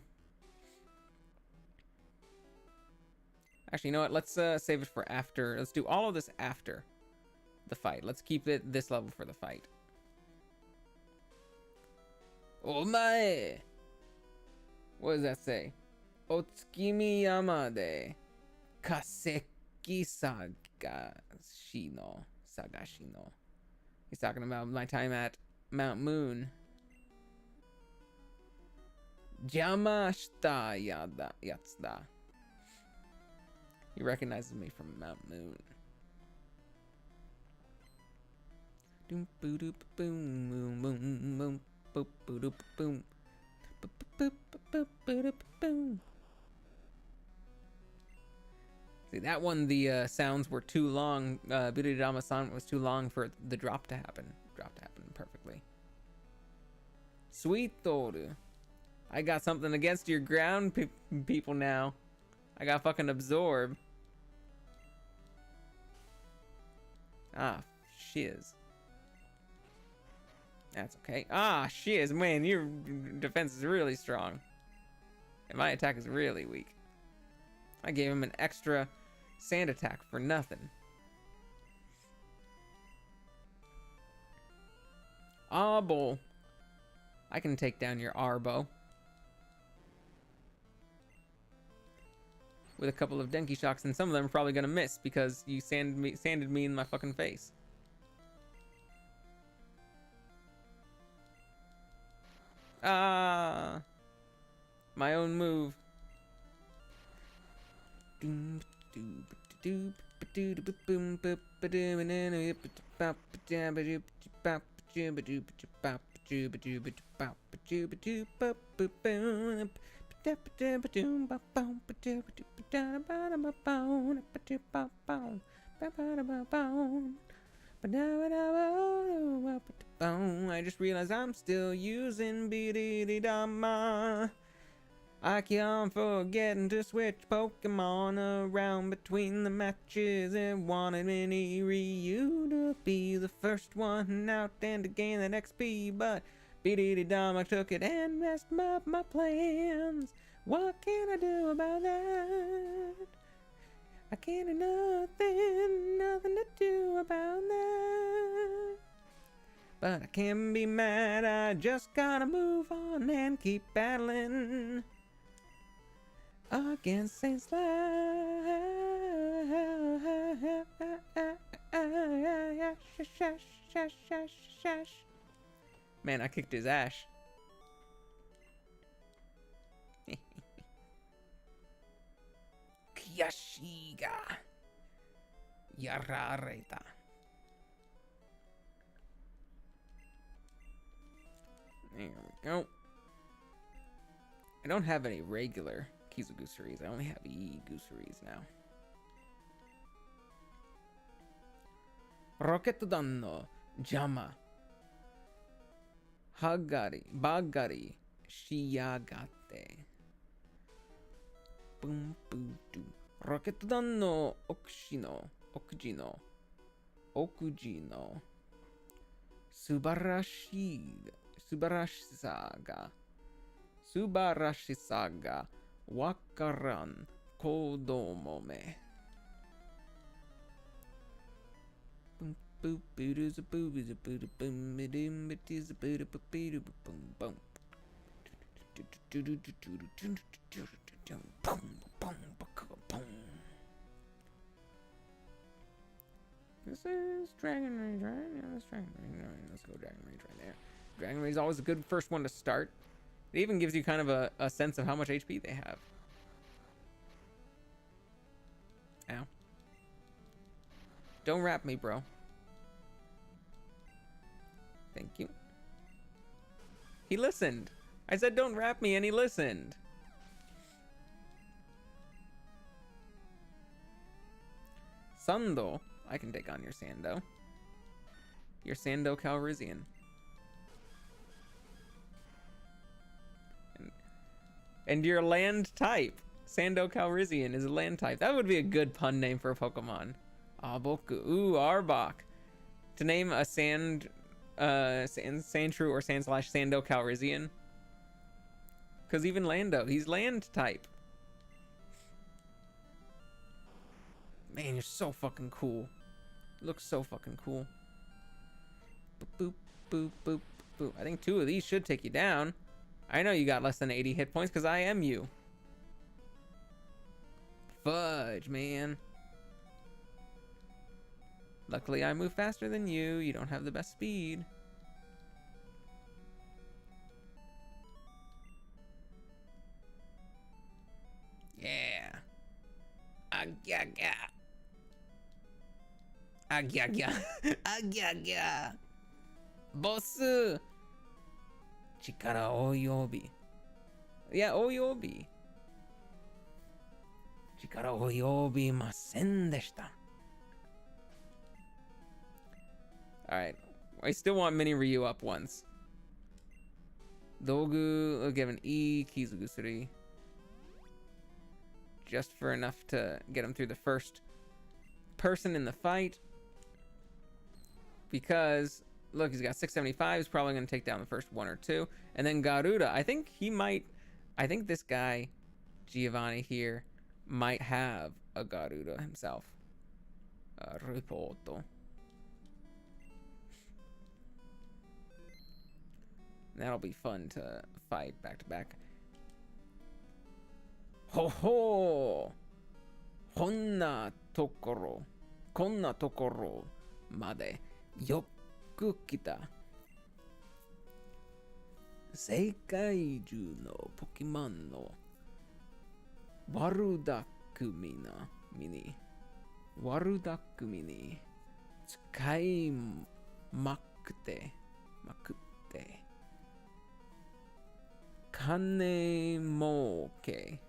Actually, you know what? Let's save it for after. Let's do all of this after the fight. Let's keep it this level for the fight. Omae! What does that say? Otsukimi yama de kaseki sagashino. He's talking about my time at Mount Moon. Jama shita yatsuda. He recognizes me from Mount Moon. Doom boo doop boom boom boom boom boop boo doop boom boop boop boop boom. See, that one, the sounds were too long. Biridama-san was too long for the drop to happen. Drop to happen perfectly. Sweet Toru. I got something against your ground people now. I got fucking absorb. Ah, shiz. That's okay. Ah, shiz. Man, your defense is really strong. And my attack is really weak. I gave him an extra sand attack for nothing. Arbo. I can take down your Arbo. With a couple of Denki shocks, and some of them are probably gonna miss because you sanded me in my fucking face. Ah, my own move. I just realized I'm still using Biridama. I keep on forgetting to switch Pokemon around between the matches and wanted Mini Ryu to be the first one out and to gain that XP, but Biridama took it and messed up my plans. What can I do about that? I can't do nothing to do about that. But I can't be mad, I just gotta move on and keep battling against Saints Man, I kicked his ass. Kiyashiga Yarareta. There we go. I don't have any regular Kizugusaris. I only have E-Gusaris now. Rocketdan no Jama Bagari Shiyagate. Boom boom doo. Rocketdan no Okujino Subarashisaga Wakaran Kodomome. Boom boop boodoo's a boobies a boodoo boom midum it is a boodoo boom boom. This is Dragon Rage, right? Yeah, that's Dragon Rage. All right, let's go Dragon Rage right there. Dragon Rage is always a good first one to start. It even gives you kind of a sense of how much HP they have. Ow. Don't wrap me, bro. Thank you. He listened. I said don't wrap me and he listened. Sando. I can take on your Sando. Your Sando Calrissian. And your land type. Sando Calrissian is a land type. That would be a good pun name for a Pokemon. Aboku. Ooh, Arbok. To name a Sandshrew or Sand/Sando Calrissian. Because even Lando, he's land type. Man, you're so fucking cool. Looks so fucking cool. Boop, boop, boop, boop, boop. I think 2 of these should take you down. I know you got less than 80 hit points because I am you. Fudge, man. Luckily, I move faster than you. You don't have the best speed. Yeah. Agyaga. Agyaga. Agyaga. Boss. Chikara oyobi. Yeah, oyobi. Chikara oyobi masen deshita. Alright. I still want Mini Ryu up once. Dogu will give an E, Kizugu 3. Just for enough to get him through the first person in the fight. Because, look, he's got 675. He's probably going to take down the first 1 or 2. And then Garuda, I think this guy, Giovanni here, might have a Garuda himself. Ripoto. That'll be fun to fight back to back. Ho ho! Konna tokoro made yoku kita. Seikai juu no Pokemon no Warudaku mini tsukaimakute Kanemoke.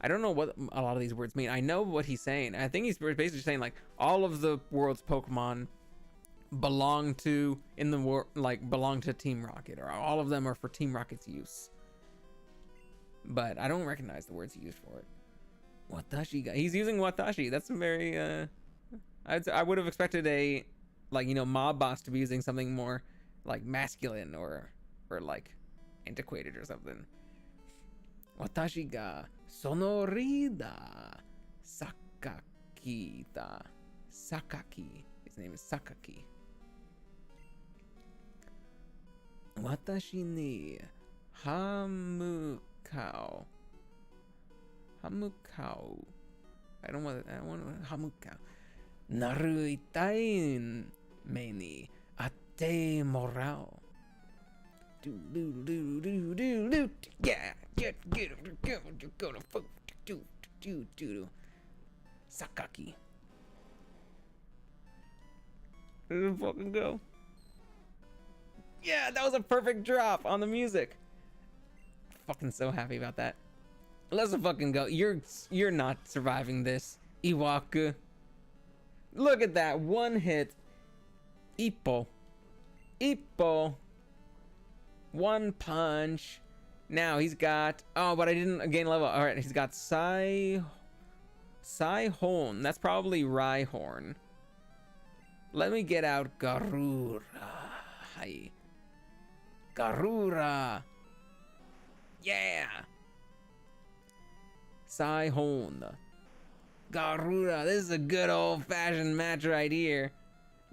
I don't know what a lot of these words mean. I know what he's saying. I think he's basically saying like all of the world's Pokemon belong to belong to Team Rocket, or all of them are for Team Rocket's use. But I don't recognize the words he used for it. Watashi ga. He's using Watashi. That's a very I would have expected a mob boss to be using something more like masculine or like antiquated or something. Watashi ga sonorida Sakaki da. Sakaki. His name is Sakaki. Watashi ni Hamukao. I don't want Hamukao. Naruitai me ni atte morao. Yeah, get go to Sakaki. Let's fucking go. Yeah, that was a perfect drop on the music. Fucking so happy about that. Let's fucking go. You're not surviving this, Iwaku. Look at that one hit. Ippo. One punch. Now he's got... Oh, but I didn't gain level. All right, he's got Psyhorn. That's probably Rhyhorn. Let me get out Garura. Hi. Garura. Yeah. Psyhorn. Garura. This is a good old-fashioned match right here.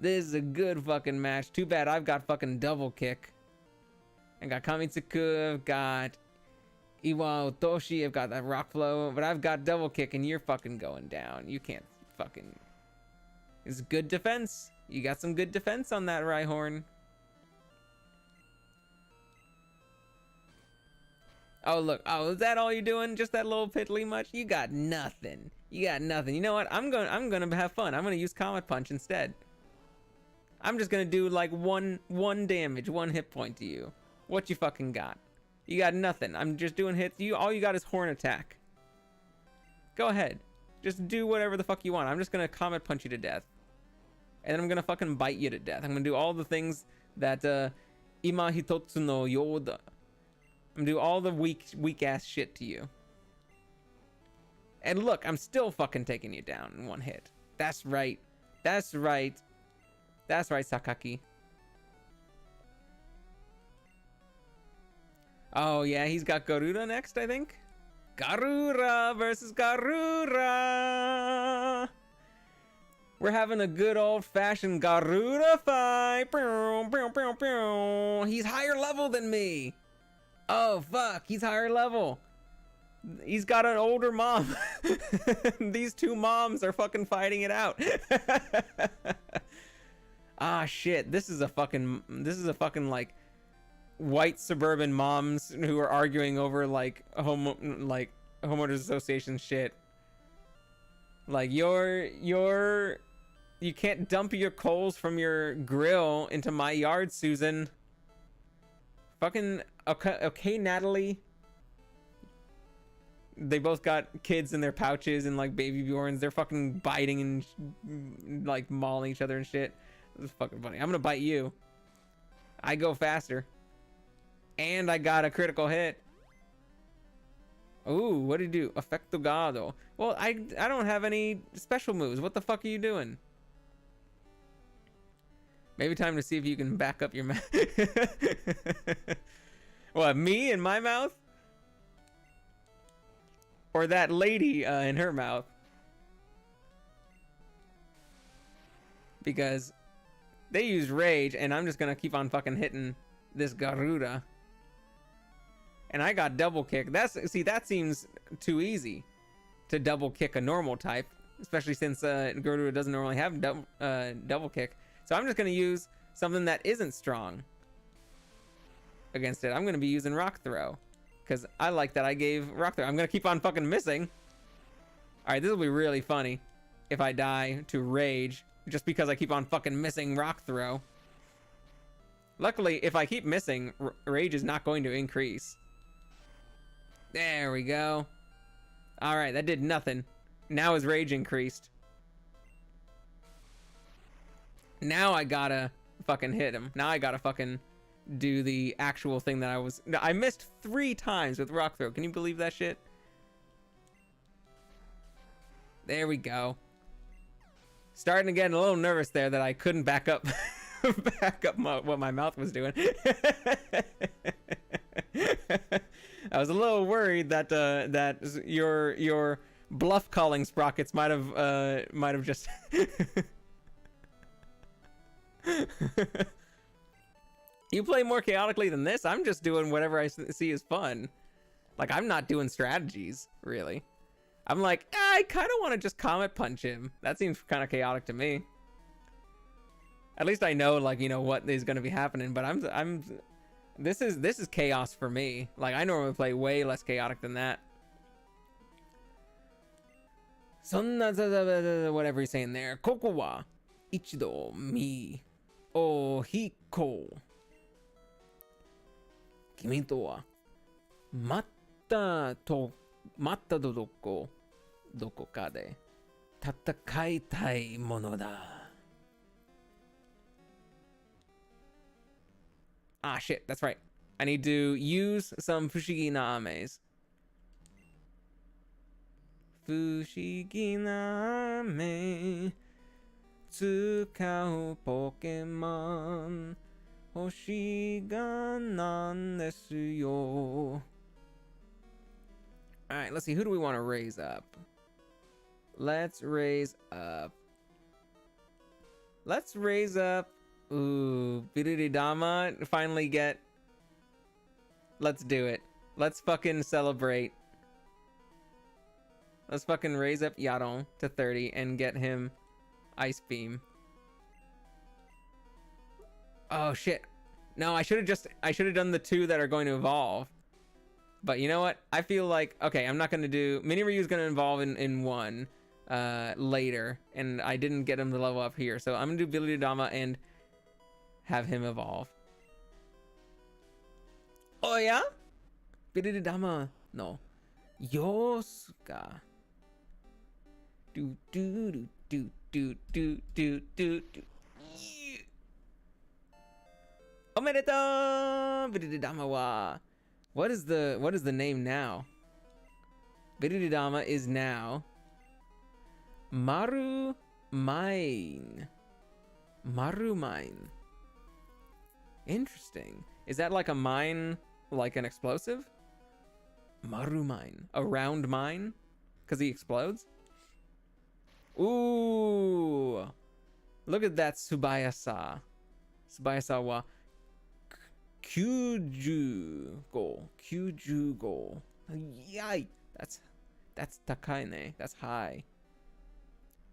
This is a good fucking match. Too bad I've got fucking double kick. I got Kamitsuku, I've got Iwa Otoshi, I've got that rock flow, but I've got double kick and you're fucking going down. You can't fucking... It's good defense. You got some good defense on that Rhyhorn. Oh, look. Oh, is that all you're doing? Just that little piddly much? You got nothing. You got nothing. You know what? I'm gonna have fun. I'm gonna use Comet Punch instead. I'm just gonna do like one damage, 1 hit point to you. What you fucking got? You got nothing. I'm just doing hits. All you got is Horn Attack. Go ahead. Just do whatever the fuck you want. I'm just gonna Comet Punch you to death. And then I'm gonna fucking bite you to death. I'm gonna do all the things that Ima Hitotsu no Yoda. I'm gonna do all the weak ass shit to you. And look, I'm still fucking taking you down in 1 hit. That's right. That's right. That's right, Sakaki. Oh yeah, he's got Garuda next, I think. Garuda versus Garuda. We're having a good old-fashioned Garuda fight. He's higher level than me. Oh fuck, he's higher level. He's got an older mom. These two moms are fucking fighting it out. Ah shit, this is a fucking like white suburban moms who are arguing over like homeowners association shit. Like you can't dump your coals from your grill into my yard, Susan. Fucking okay, Natalie. They both got kids in their pouches and like baby Bjorns. They're fucking biting and like mauling each other and shit. This is fucking funny. I'm gonna bite you. I go faster. And I got a critical hit. Ooh, what did he do? Effecto Gado. Well, I don't have any special moves. What the fuck are you doing? Maybe time to see if you can back up your mouth. What, me in my mouth? Or that lady in her mouth? Because they use rage, and I'm just gonna keep on fucking hitting this Garuda. And I got double kick. That seems too easy to double kick a normal type, especially since Garuda doesn't normally have double kick. So I'm just gonna use something that isn't strong against it. I'm gonna be using Rock Throw, because I like that I gave Rock Throw. I'm gonna keep on fucking missing. All right, this will be really funny if I die to rage just because I keep on fucking missing Rock Throw. Luckily, if I keep missing, rage is not going to increase. There we go. All right, that did nothing. Now his rage increased. Now I gotta fucking hit him. Now I gotta fucking do the actual thing that I missed 3 times with Rock Throw. Can you believe that shit? There we go. Starting to get a little nervous there that I couldn't back up what my mouth was doing. I was a little worried that that your bluff calling sprockets might have just You play more chaotically than this. I'm just doing whatever I see is fun. Like, I'm not doing strategies, really. I'm like, I kind of want to just Comet Punch him. That seems kind of chaotic to me. At least I know, like, you know, what is going to be happening. But this is chaos for me. Like, I normally play way less chaotic than that. Whatever he's saying there. Koko wa ichido mi o hiko. Kimi to wa matta doko ka de tatakaitai mono da. Ah, shit, that's right. I need to use some Fushigi na Ames. Fushigi na Ame tsukau Pokemon hoshi ga nan desu yo. Alright, let's see. Who do we want to raise up? Let's raise up. Ooh, Biruridama. Finally get. Let's do it. Let's fucking celebrate. Let's fucking raise up Yaron to 30 and get him Ice Beam. Oh shit. No, I should have done the 2 that are going to evolve. But you know what? I feel like, okay, I'm not going to do... Mini Ryu's going to evolve in 1 later. And I didn't get him to level up here. So I'm going to do Viridama and have him evolve. Oh yeah? Viridama no Yosuka. Do do do do do do do do do. Omedetou! Viridama wa. What is the name now? Viridama is now Maru Mine. Maru Mine. Interesting. Is that like a mine, like an explosive? Maru Mine. A round mine? Because he explodes? Ooh. Look at that Tsubayasa. Tsubayasa wa Kyuju go. Yay. That's Takaine. That's high.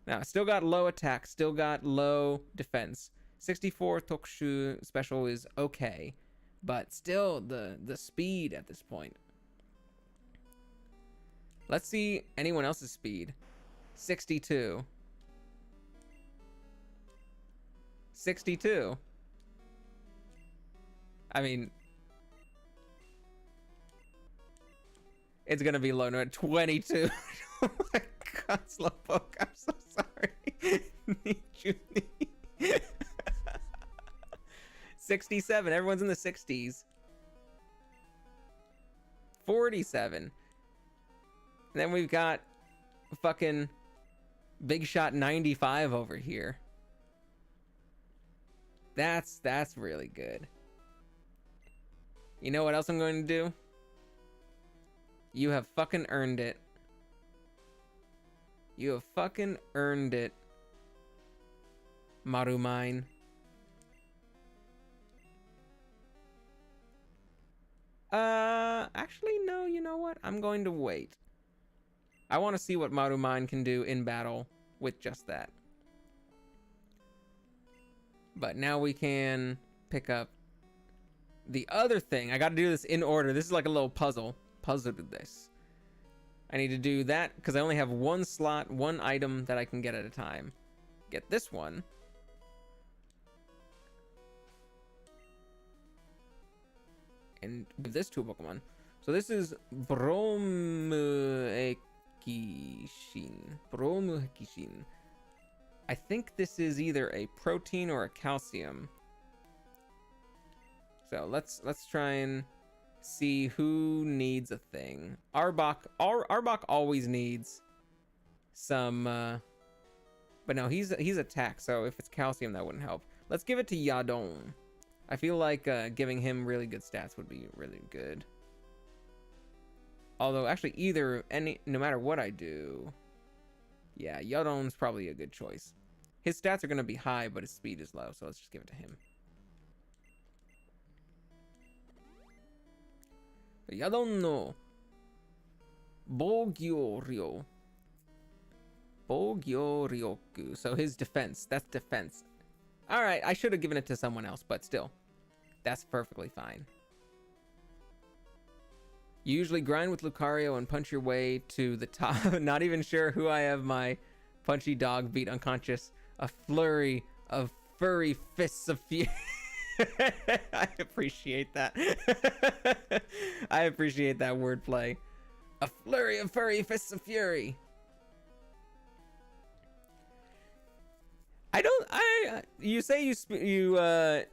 Now, still got low attack, still got low defense. 64 Tokushu special is okay, but still the speed at this point. Let's see anyone else's speed. 62. 62. I mean, it's gonna be low. No, 22. Oh my god, Slowpoke, I'm so sorry. 67. Everyone's in the 60s. 47. And then we've got fucking Big Shot 95 over here. That's really good. You know what else I'm going to do? You have fucking earned it. You have fucking earned it, Marumine. Actually, no, you know what? I'm going to wait. I want to see what Marumine can do in battle with just that. But now we can pick up the other thing. I got to do this in order. This is like a little puzzle. Puzzle to this. I need to do that because I only have one slot, one item that I can get at a time. Get this one. And give this to a Pokemon. So this is Bromuhekishin. Bromuhekishin. I think this is either a protein or a calcium. So let's try and see who needs a thing. Arbok always needs some but no, he's attack, so if it's calcium that wouldn't help. Let's give it to Yadon. I feel like giving him really good stats would be really good. Although actually no matter what I do, yeah, Yadon's probably a good choice. His stats are gonna be high, but his speed is low, so let's just give it to him. Yadon no Bogyoryo. Bogyoryoku. So his defense. That's defense. Alright, I should have given it to someone else, but still. That's perfectly fine. You usually grind with Lucario and punch your way to the top. Not even sure who I have my punchy dog beat unconscious. A flurry of furry fists of fury. I appreciate that. I appreciate that wordplay. A flurry of furry fists of fury. You say you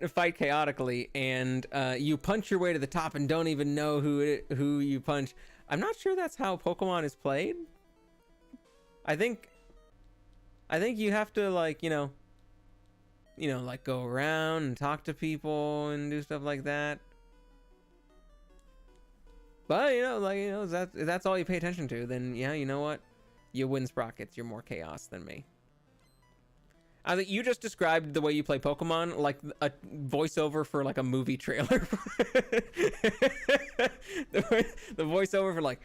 fight chaotically and you punch your way to the top and don't even know who you punch. I'm not sure that's how Pokemon is played. I think you have to like, like go around and talk to people and do stuff like that. But if that's all you pay attention to, then yeah, you know what? You win Sprockets. You're more chaos than me. I think you just described the way you play Pokemon like a voiceover for like a movie trailer. the voiceover for like,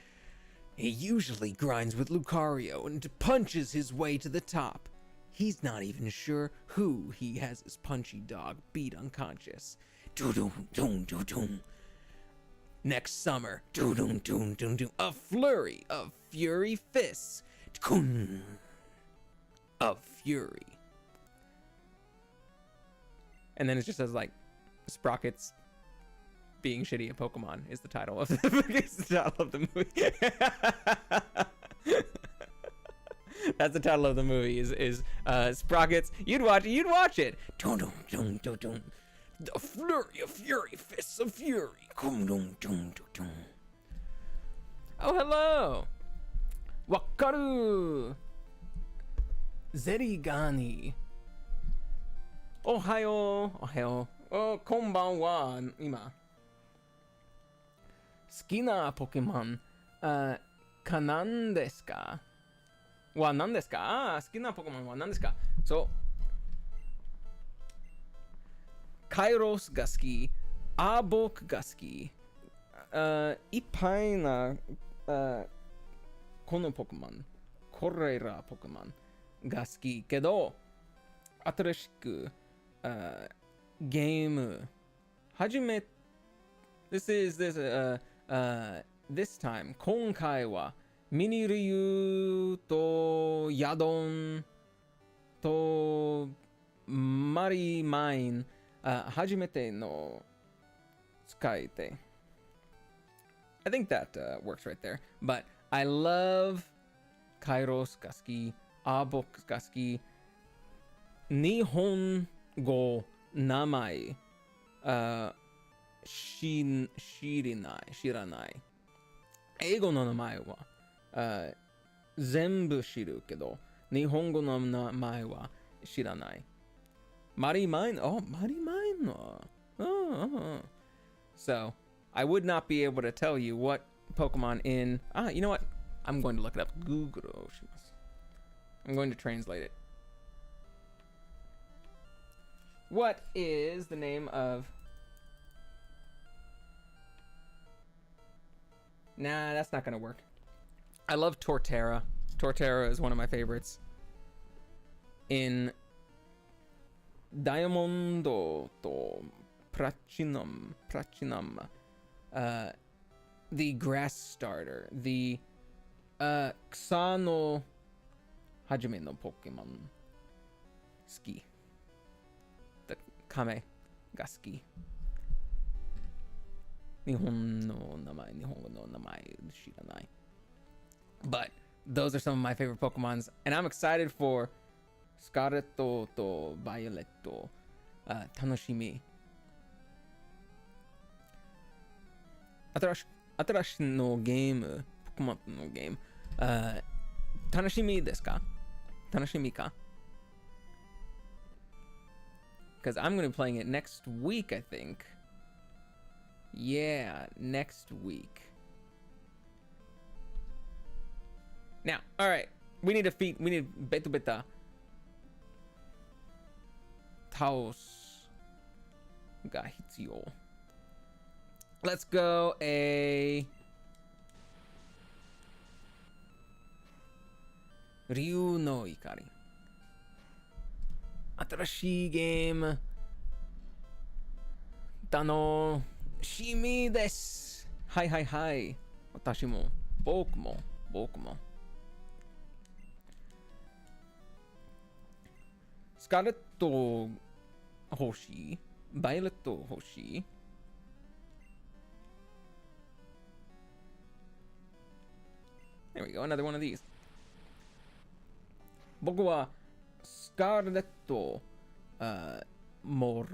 he usually grinds with Lucario and punches his way to the top. He's not even sure who he has his punchy dog beat unconscious. Next summer, a flurry of fury fists. Of fury. And then it just says like Sprockets being shitty at Pokemon is the title of the movie. That's the title of the movie is Sprockets. You'd watch it. The flurry of fury, fists of fury. Oh, hello. Wakaru. Zerigani. Ohayo. Oh, konbanwa. Ima. 好きなポケモンかなんですかは何ですか好きなポケモンは何ですかそう。カイロスが好き、アーボークが好き、いっぱいなこのポケモン、これらポケモンが好きけど、新しくゲーム始め、this time 今回はミニリュウとヤドンとマリマイン初めての使い手 I think that works right there. But I love カイロスが好き、アーボックが好き、日本語名前知らない。英語の名前は全部知るけど、日本語の名前は知らない。マリマイン、マリマイン。So, I would not be able to tell you what Pokemon in... you know what? I'm going to look it up. Google. I'm going to translate it. What is the name of... Nah, that's not going to work. I love Torterra. Torterra is one of my favorites. In Diamondo to Platinum, the grass starter, the Kusa no Hajime no Pokemon Ski. The Kame ga suki. Nihon no namae, Nihongo no namae shiranai. But those are some of my favorite Pokemons, and I'm excited for Scarlet to Violet. Tanoshimi. 新しのゲーム、ポケモンのゲーム、楽しみですか？楽しみか？ Because I'm going to be playing it next week, I think. Yeah, next week. Now, all right, we need beta 倒すが必要。Let's go竜の怒り。新しいゲーム楽しみです。はいはいはい。私も僕も。スカーレット欲しい？バイオレット欲しい？There we go, another one of these. 僕はスカーレット、モ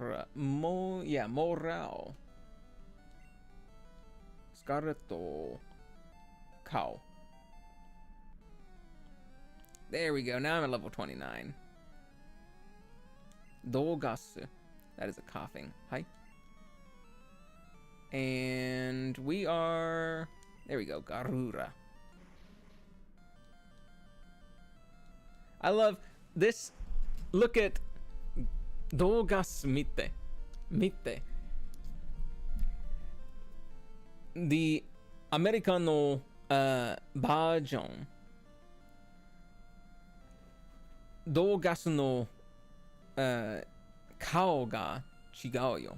ラオ。スカーレット、カオ。There we go, now I'm at level 29. ドーガス。That is a coughing. Hi. And we are... There we go, Garura. I love this. Look at Dogas Mite. The American version 動画の、顔が違うよ。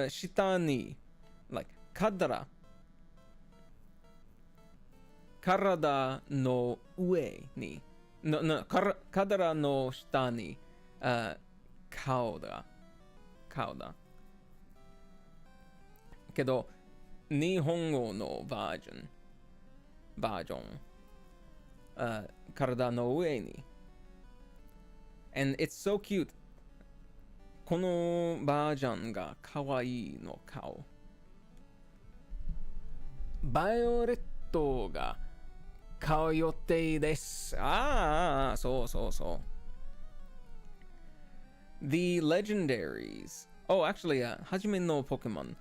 下に、like 体の上に、体の下に、顔だ。けど、日本語のバージョン、体の上に。And it's so cute. このバージョンが可愛いの顔。バイオレットが買う予定です。そう。The legendaries. Oh, actually, 初めのポケモン。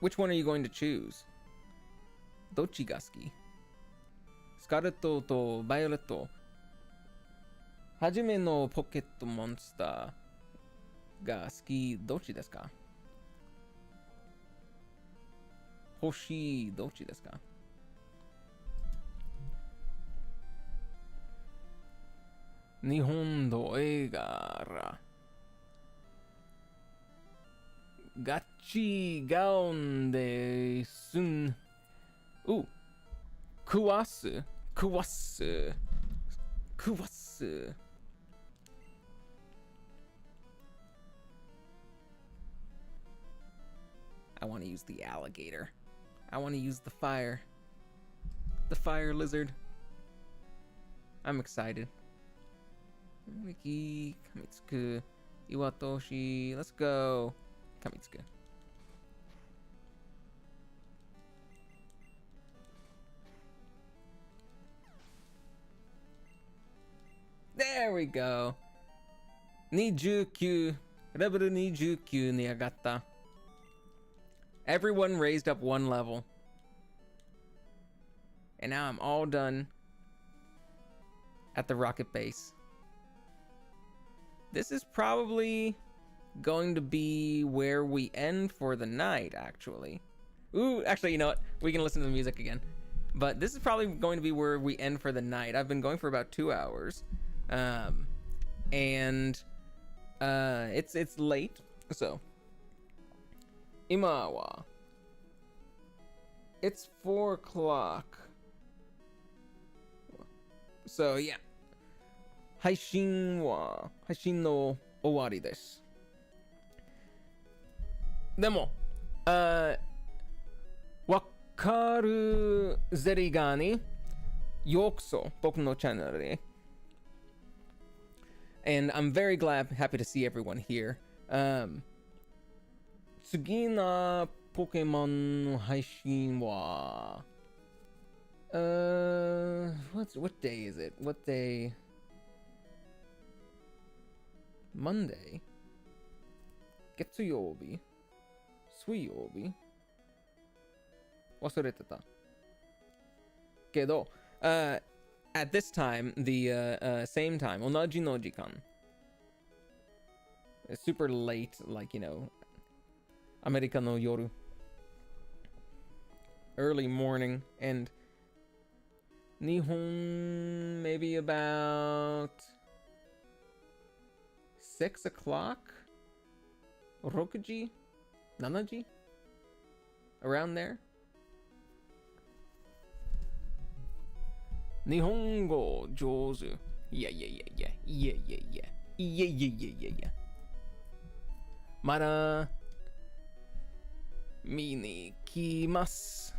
Which one are you going to choose? どっちが好き？スカーレットとバイオレット。初めのポケットモンスターが好きどっちですか？欲しいどっちですか？日本の映画らガチガンです。食わす。I want to use the alligator. I want to use the fire lizard. I'm excited. Miki, Kamitsuku, Iwatoshi, let's go. Kamitsuku. There we go. 29. Level 29 に上がった。Everyone raised up one level. And now I'm all done at the rocket base. This is probably going to be where we end for the night, actually. Actually, you know what? We can listen to the music again. But this is probably going to be where we end for the night. I've been going for about 2 hours. And it's late. So, 今は it's 4 o'clock. So, yeah. 配信の終わりです。でも、わかるゼリガーにようこそ僕のチャンネルへ。And I'm very happy to see everyone here. 次のポケモンの配信はwhat day is it? What day? Monday? 月曜日？水曜日？忘れてた。けど、at this time, the same time, 同じの時間。super late, like, you know, アメリカの夜。early morning, and 日本 maybe about 6 o'clock? 6時 ?7時 around there? 日本語上手。いや。まだ見に来ます。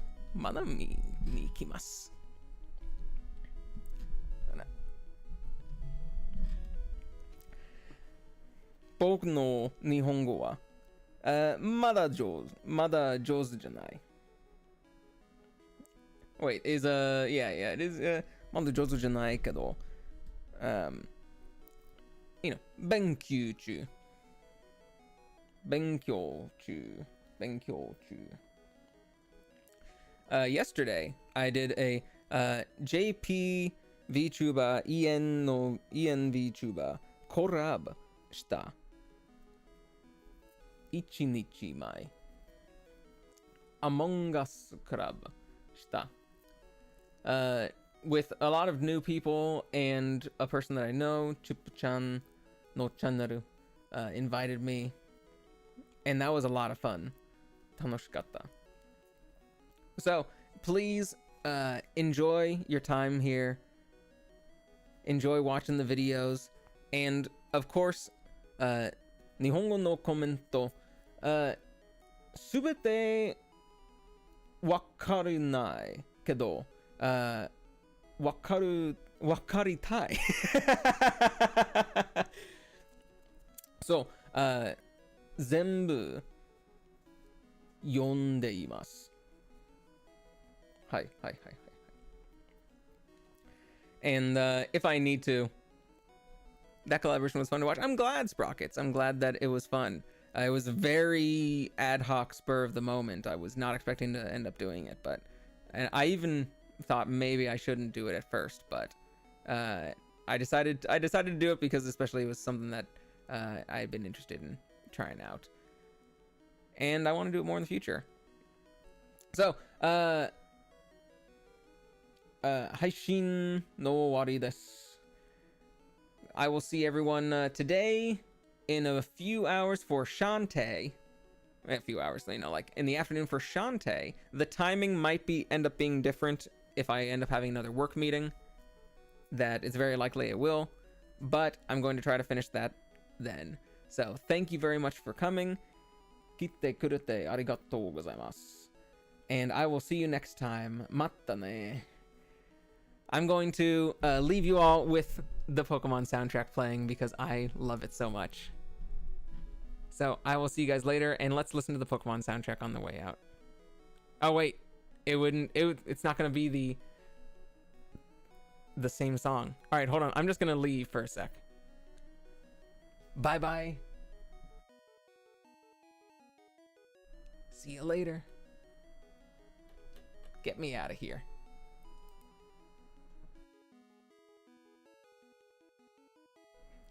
僕の日本語は、まだ上手じゃない。Wait, yeah, it is, まだ上手じゃないけど、you know, 勉強中。Yesterday, I did a JP Vtuber, EN Vtuber collab した。1日前。Among Us Club した。With a lot of new people and a person that I know, Chup-chan no channel, invited me. And that was a lot of fun. 楽しかった。So, please enjoy your time here. Enjoy watching the videos. And, of course, 日本語のコメント、すべてわかりないけど、わかりたい。そう、全部読んでいます。はい、はい、はい、はい。And if I need to, that collaboration was fun to watch. I'm glad, Sprockets. I'm glad that it was fun. It was a very ad hoc spur of the moment. I was not expecting to end up doing it, but and I even thought maybe I shouldn't do it at first, but I decided to do it because especially it was something that I had been interested in trying out, and I want to do it more in the future. So, 配信の終わりです。I will see everyone today in a few hours for Shantae. A few hours, you know, like in the afternoon for Shantae. The timing might end up being different if I end up having another work meeting. That is very likely it will, but I'm going to try to finish that then. So thank you very much for coming. 来てくれてありがとうございます。And I will see you next time. またね。I'm going to leave you all with the Pokemon soundtrack playing because I love it so much. So I will see you guys later, and let's listen to the Pokemon soundtrack on the way out. Oh wait, it's not going to be the same song. All right, hold on. I'm just going to leave for a sec. Bye bye. See you later. Get me out of here.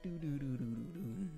Do do do do do do.